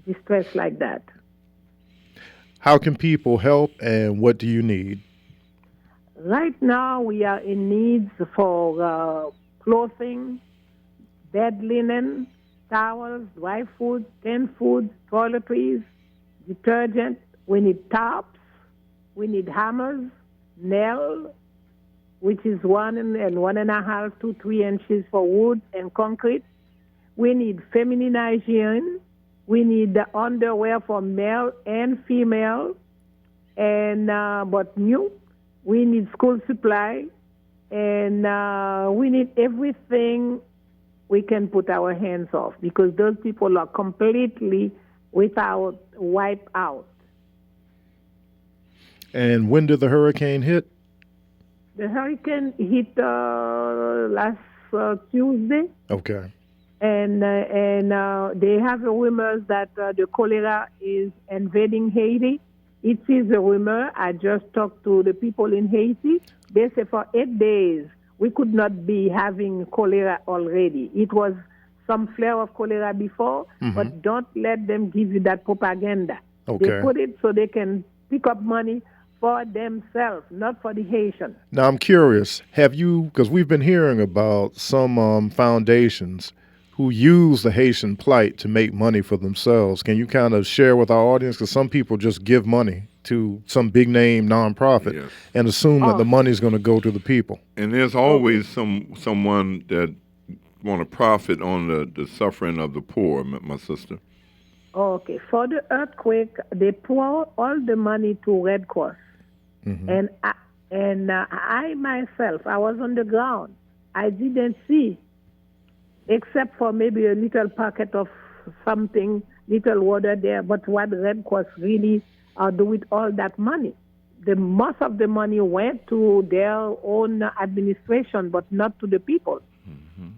distress like that. How can people help, and what do you need? Right now, we are in need for clothing, bed linen, towels, dry food, canned food, toiletries, detergent. We need tops. We need hammers, nails, which is 1 and 1.5 to 3 inches for wood and concrete. We need feminine hygiene. We need the underwear for male and female, and but new. We need school supply, and we need everything we can put our hands off, because those people are completely wiped out. And when did the hurricane hit? The hurricane hit last Tuesday. Okay. And they have rumors that the cholera is invading Haiti. It is a rumor. I just talked to the people in Haiti. They say for 8 days we could not be having cholera already. It was some flare of cholera before, but don't let them give you that propaganda. Okay. They put it so they can pick up money for themselves, not for the Haitians. Now I'm curious, have you, because we've been hearing about some foundations who use the Haitian plight to make money for themselves. Can you kind of share with our audience? Because some people just give money to some big name nonprofit and assume that the money is going to go to the people. And there's always someone that want to profit on the suffering of the poor, my sister. Okay. For the earthquake, they pour all the money to Red Cross. And I myself, I was on the ground. I didn't see, except for maybe a little packet of something little water there. But what Red Cross really do with all that money? The most of the money went to their own administration, but not to the people.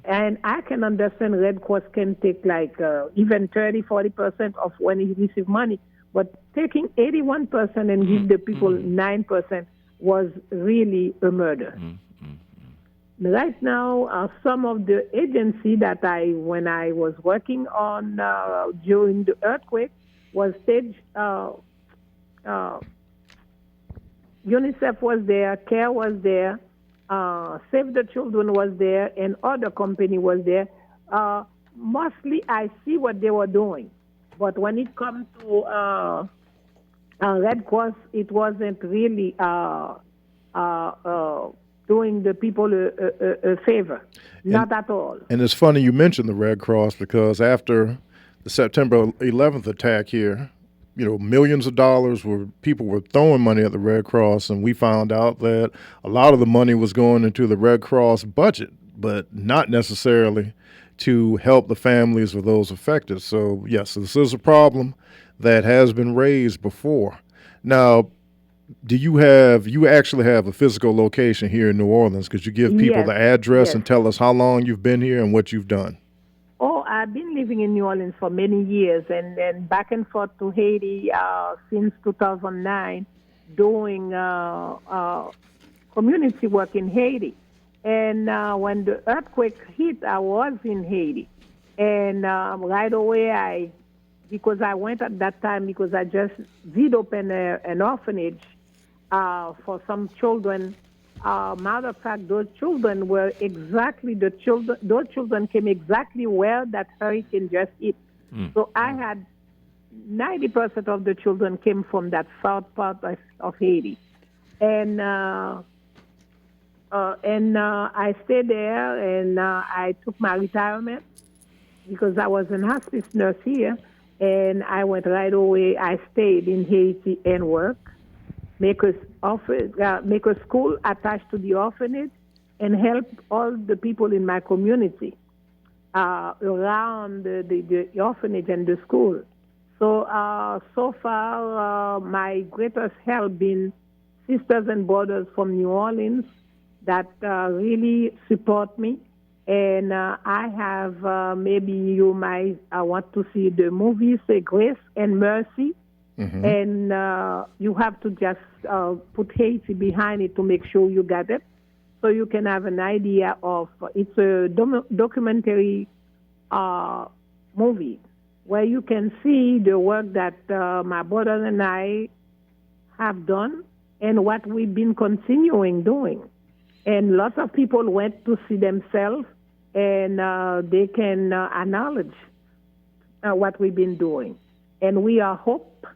And I can understand Red Cross can take like even 30-40% of when he receives money, but taking 81% and give the people 9% was really a murder. Right now, some of the agency that when I was working on during the earthquake, was stage. UNICEF was there, CARE was there, Save the Children was there, and other company was there. Mostly, I see what they were doing, but when it comes to Red Cross, it wasn't really doing the people a favor, not at all. And it's funny you mentioned the Red Cross, because after the September 11th attack here, millions of dollars people were throwing money at the Red Cross, and we found out that a lot of the money was going into the Red Cross budget, but not necessarily to help the families of those affected. So yes, this is a problem that has been raised before. Now, do you actually have a physical location here in New Orleans? Could you give people the address and tell us how long you've been here and what you've done? Oh, I've been living in New Orleans for many years, and then back and forth to Haiti since 2009, doing community work in Haiti. And when the earthquake hit, I was in Haiti. And right away, because I went at that time, because I just did open an orphanage for some children. Matter of fact, those children were exactly those children came exactly where that hurricane just hit. So I had 90% of the children came from that south part of Haiti. And I stayed there, and I took my retirement because I was a hospice nurse here, and I went right away. I stayed in Haiti and worked. Make a school attached to the orphanage, and help all the people in my community around the orphanage and the school. So so far, my greatest help been sisters and brothers from New Orleans that really support me. And I have maybe you might want to see the movie, say Grace and Mercy. And you have to just put Haiti behind it to make sure you get it, so you can have an idea of. It's a documentary movie where you can see the work that my brother and I have done and what we've been continuing doing. And lots of people went to see themselves, and they can acknowledge what we've been doing. And we are hope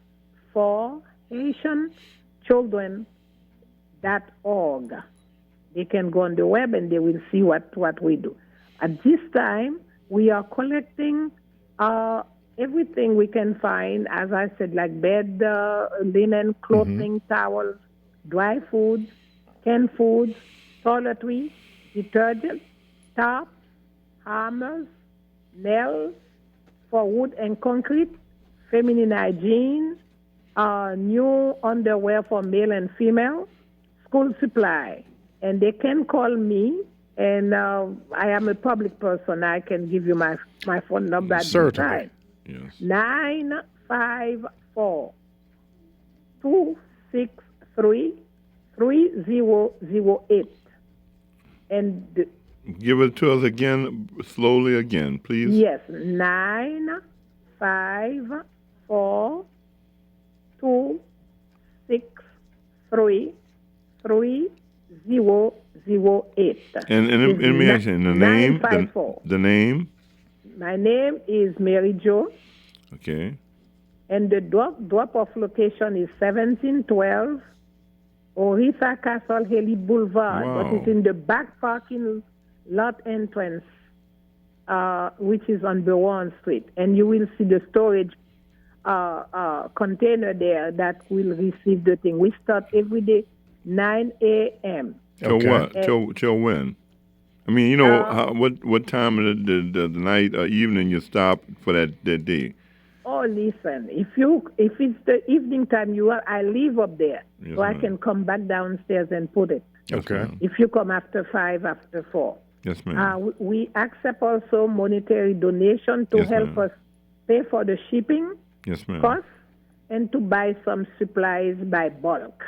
for Haitian Children.org. They can go on the web and they will see what we do. At this time, we are collecting everything we can find, as I said, like bed, linen, clothing, towels, dry foods, canned foods, toiletries, detergent, tops, hammers, nails for wood and concrete, feminine hygiene, new underwear for male and female, school supply. And they can call me, and I am a public person. I can give you my phone number at this time. Yes. 954-263-3008. And give it to us again, slowly again, please. Yes, 954-263-3008. And let me ask you, the name? The name? My name is Mary Jo. Okay. And the drop-off location is 1712 Oritha Castle Haley Boulevard. Wow. But it's in the back parking lot entrance, which is on Berwan Street. And you will see the storage container there that will receive the thing. We start every day 9 a.m. Till what? Till when? I mean, what time of the night or evening you stop for that day? Oh, listen. If it's the evening time I live up there, Yes, so I ma'am. can come back downstairs and put it. Okay. If you come after 5, after 4. Yes, ma'am. We accept also monetary donation to Yes, help ma'am. us pay for the shipping Yes, ma'am. costs and to buy some supplies by bulk.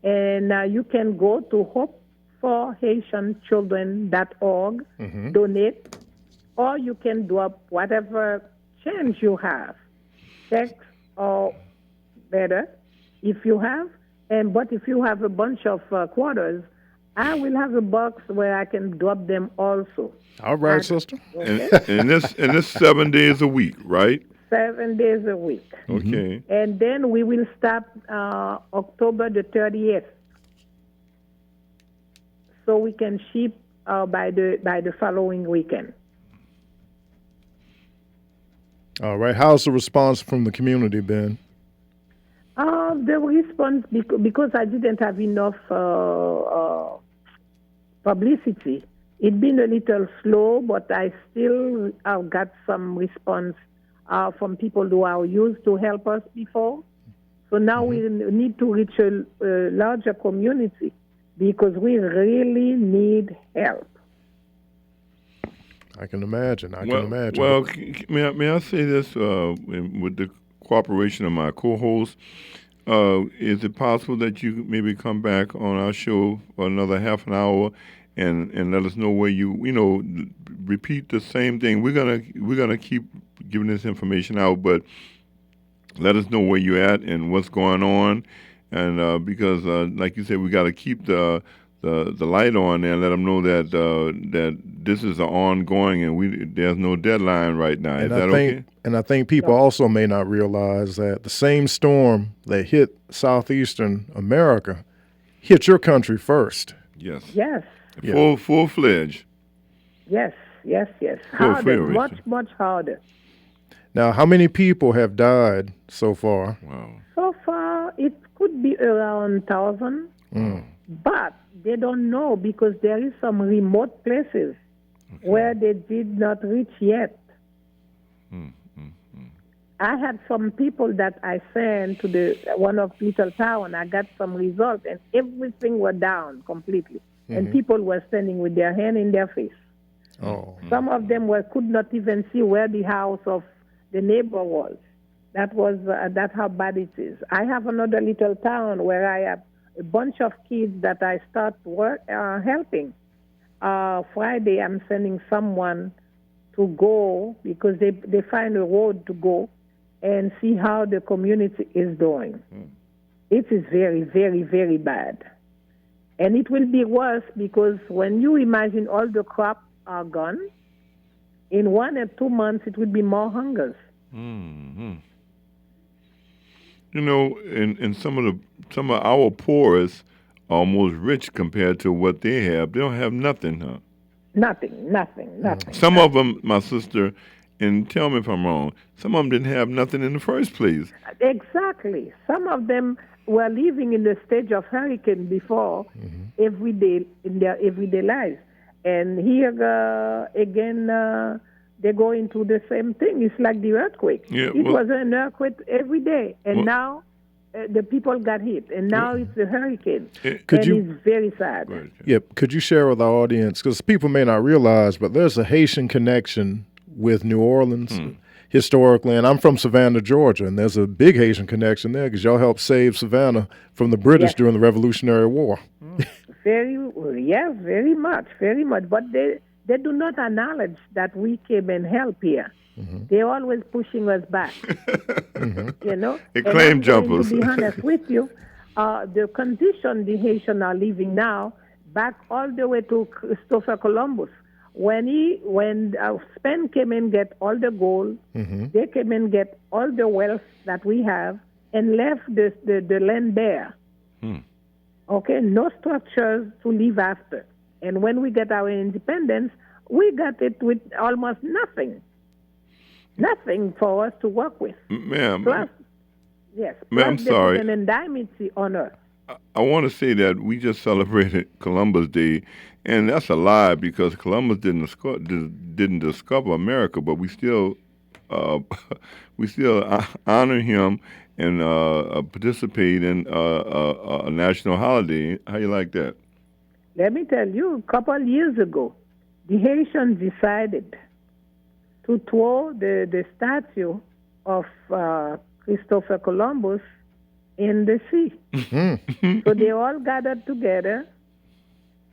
And you can go to hopeforhaitianchildren.org, donate, or you can drop whatever change you have, checks or better if you have. But if you have a bunch of quarters, I will have a box where I can drop them also. All right, sister. Okay? And this 7 days a week, right? 7 days a week. Okay. And then we will start October the 30th. So we can ship by the following weekend. All right. How's the response from the community been? The response, because I didn't have enough publicity, it's been a little slow, but I still got some response from people who are used to help us before. So now we need to reach a larger community because we really need help. I can imagine. Well, may I say this with the cooperation of my co-host? Is it possible that you maybe come back on our show for another half an hour and let us know where you repeat the same thing? We're gonna keep giving this information out, but let us know where you're at and what's going on, and because like you said, we got to keep the light on there and let them know that that this is an ongoing and there's no deadline right now. Is that okay? And I think people also may not realize that the same storm that hit southeastern America hit your country first. Yes. Yes. Yeah. Full-fledged. Yes. Harder, much harder. Now, how many people have died so far? Wow. So far, it could be around 1,000, but they don't know because there is some remote places where they did not reach yet. I had some people that I sent to one of little town. I got some results, and everything were down completely. And people were standing with their hand in their face. Oh. Some of them could not even see where the house of the neighbor was. That's how bad it is. I have another little town where I have a bunch of kids that I start helping. Friday, I'm sending someone to go because they find a road to go and see how the community is doing. It is very, very, very bad. And it will be worse because when you imagine all the crops are gone, in 1 or 2 months it will be more hungers. And some of our poorest are almost rich compared to what they have. They don't have nothing, huh? Nothing. Some of them, my sister, and tell me if I'm wrong, some of them didn't have nothing in the first place. Exactly. Some of them were living in the stage of hurricane before every day in their everyday lives. And here again, they go into the same thing. It's like the earthquake. It was an earthquake every day. And now the people got hit. And now it's a hurricane. It's very sad. Could you share with our audience, because people may not realize, but there's a Haitian connection with New Orleans historically, and I'm from Savannah, Georgia, and there's a big Haitian connection there because y'all helped save Savannah from the British during the Revolutionary War. Very much. But they do not acknowledge that we came and helped here. They're always pushing us back. They claim jumpers. To be honest with you, the condition the Haitians are living now, back all the way to Christopher Columbus. When Spain came and get all the gold, they came and get all the wealth that we have and left the land bare. Okay, no structures to live after. And when we get our independence, we got it with almost nothing. Nothing for us to work with. Ma'am. Plus, yes. Ma'am, I'm plus sorry. an indemnity on us. I want to say that we just celebrated Columbus Day, and that's a lie because Columbus didn't discover America, but we still we still honor him and participate in a national holiday. How you like that? Let me tell you, a couple years ago, the Haitians decided to throw the statue of Christopher Columbus in the sea. So they all gathered together,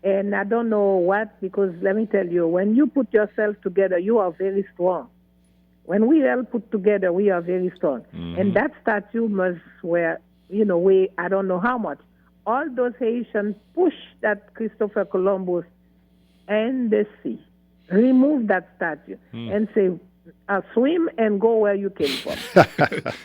and I don't know what, because let me tell you, when you put yourself together, you are very strong. When we all put together, we are very strong. And that statue must weigh, I don't know how much. All those Haitians push that Christopher Columbus in the sea, remove that statue, and say, swim and go where you came from.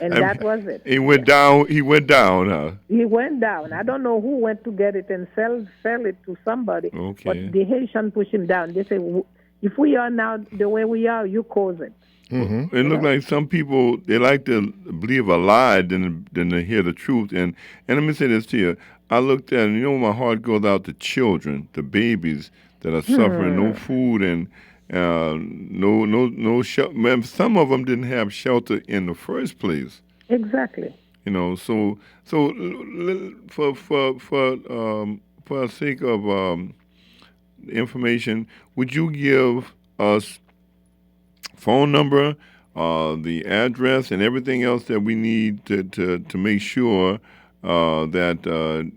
And that was it. He went down. He went down, huh? He went down. I don't know who went to get it and sell it to somebody. Okay. But the Haitian pushed him down. They say, if we are now the way we are, you cause it. It looks like some people, they like to believe a lie than to hear the truth. And let me say this to you. I looked at, my heart goes out to children, the babies that are suffering, no food and no shelter. Some of them didn't have shelter in the first place. Exactly. So for the sake of information, would you give us phone number, the address, and everything else that we need to make sure that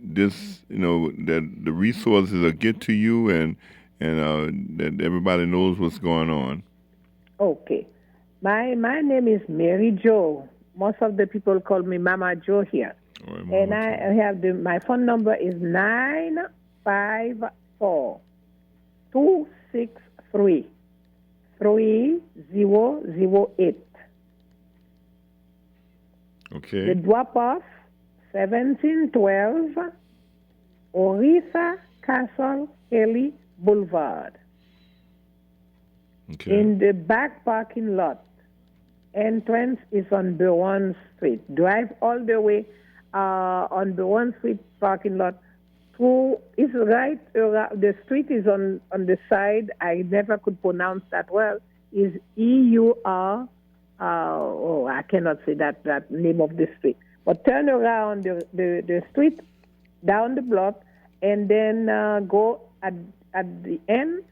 this, that the resources will get to you and that everybody knows what's going on? Okay. My name is Mary Jo. Most of the people call me Mama Jo here. Right, and I have my phone number is 954-263-3008. Okay. The drop-off, 1712 Orissa Castle Haley Boulevard. Okay. In the back parking lot. Entrance is on Berwan Street. Drive all the way on Berwan Street parking lot. It's right. The street is on the side. I never could pronounce that well. Is EUR? I cannot say that name of the street. But turn around the street down the block, and then go at the end.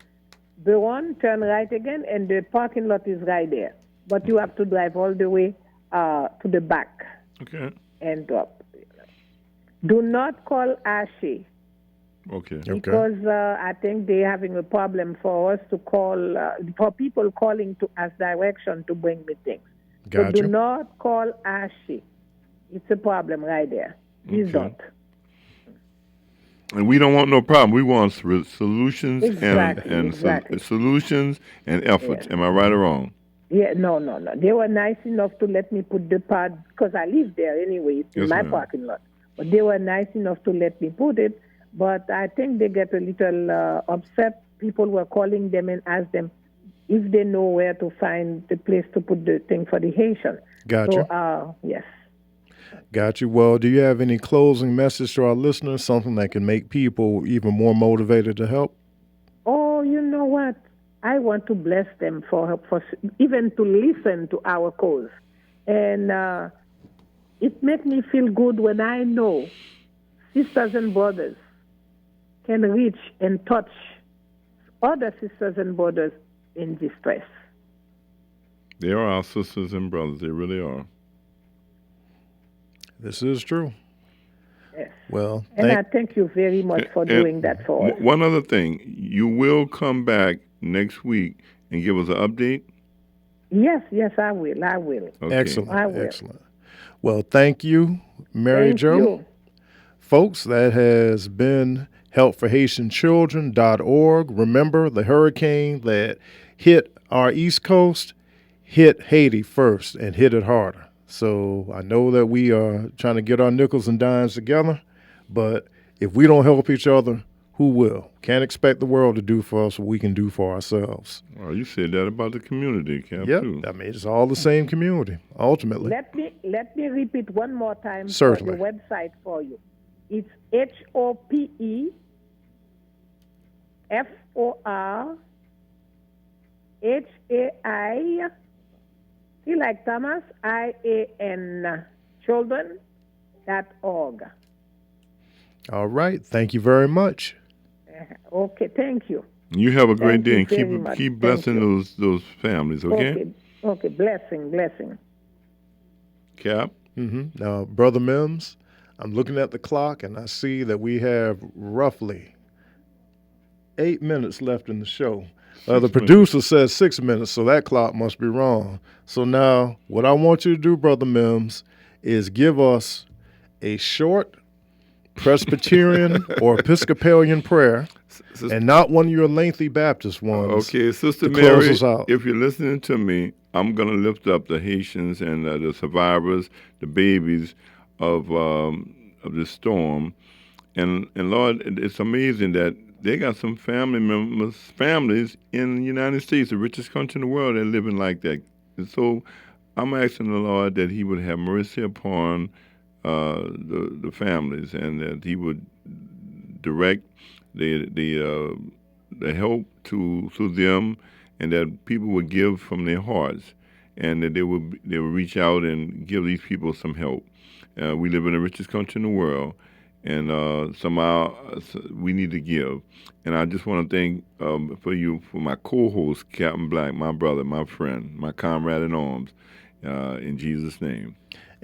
Berwan, turn right again, and the parking lot is right there. But you have to drive all the way to the back. Okay. And drop. Do not call Ashe. Okay. Because I think they're having a problem for us to call, for people calling to ask direction to bring me things. Gotcha. So do not call Ashe. It's a problem right there. Please don't. And we don't want no problem. We want solutions and solutions and efforts. Yeah. Am I right or wrong? Yeah, no. They were nice enough to let me put the pad, because I live there anyway. It's in my parking lot. But they were nice enough to let me put it. But I think they get a little upset. People were calling them and asked them if they know where to find the place to put the thing for the Haitian. Gotcha. So, yes. Got you. Well, do you have any closing message to our listeners, something that can make people even more motivated to help? Oh, you know what? I want to bless them for even to listen to our cause. And it makes me feel good when I know sisters and brothers can reach and touch other sisters and brothers in distress. They are our sisters and brothers. They really are. This is true. Yes. Well, and I thank you very much for doing that for us. One other thing, you will come back next week and give us an update? Yes, I will. Okay. Excellent. I will. Excellent. Well, thank you, Mary Jo. You. Folks, that has been helpforhaitianchildren.org. Remember, the hurricane that hit our East Coast hit Haiti first and hit it harder. So I know that we are trying to get our nickels and dimes together, but if we don't help each other, who will? Can't expect the world to do for us what we can do for ourselves. Well, you said that about the community, Cap. Yep. Too. I mean, it's all the same community, ultimately. Let me repeat one more time. Certainly. For the website for you. It's HOPEFORHAITIAN He like Thomas, IAN, children.org. All right. Thank you very much. Okay, thank you. You have a great day, and keep blessing those families, okay? Okay, blessing. Cap? Now, Brother Mims, I'm looking at the clock, and I see that we have roughly 8 minutes left in the show. The producer says 6 minutes, so that clock must be wrong. So now, what I want you to do, Brother Mims, is give us a short Presbyterian or Episcopalian prayer, and not one of your lengthy Baptist ones. Okay, Sister to Mary, close us out. if you're listening to me, I'm going to lift up the Haitians and the survivors, the babies of this storm. And Lord, it's amazing that they got some families in the United States, the richest country in the world, that are living like that. And so I'm asking the Lord that he would have mercy upon the families, and that he would direct the help to them, and that people would give from their hearts, and that they would reach out and give these people some help. We live in the richest country in the world, and somehow we need to give. And I just want to thank for my co-host, Captain Black, my brother, my friend, my comrade in arms, in Jesus' name.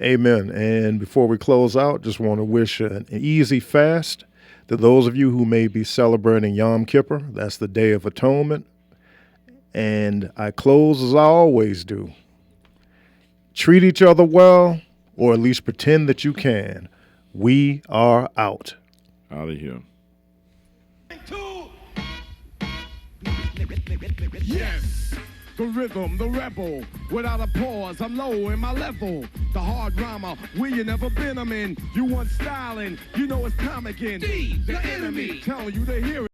Amen. And before we close out, just want to wish an easy fast to those of you who may be celebrating Yom Kippur. That's the Day of Atonement. And I close as I always do. Treat each other well, or at least pretend that you can. We are out. Out of here. Yes, the rhythm, the rebel, without a pause, I'm low in my level. The hard rhymer, where you never been, I'm in. You want styling, you know it's time again. The enemy, telling you to hear it.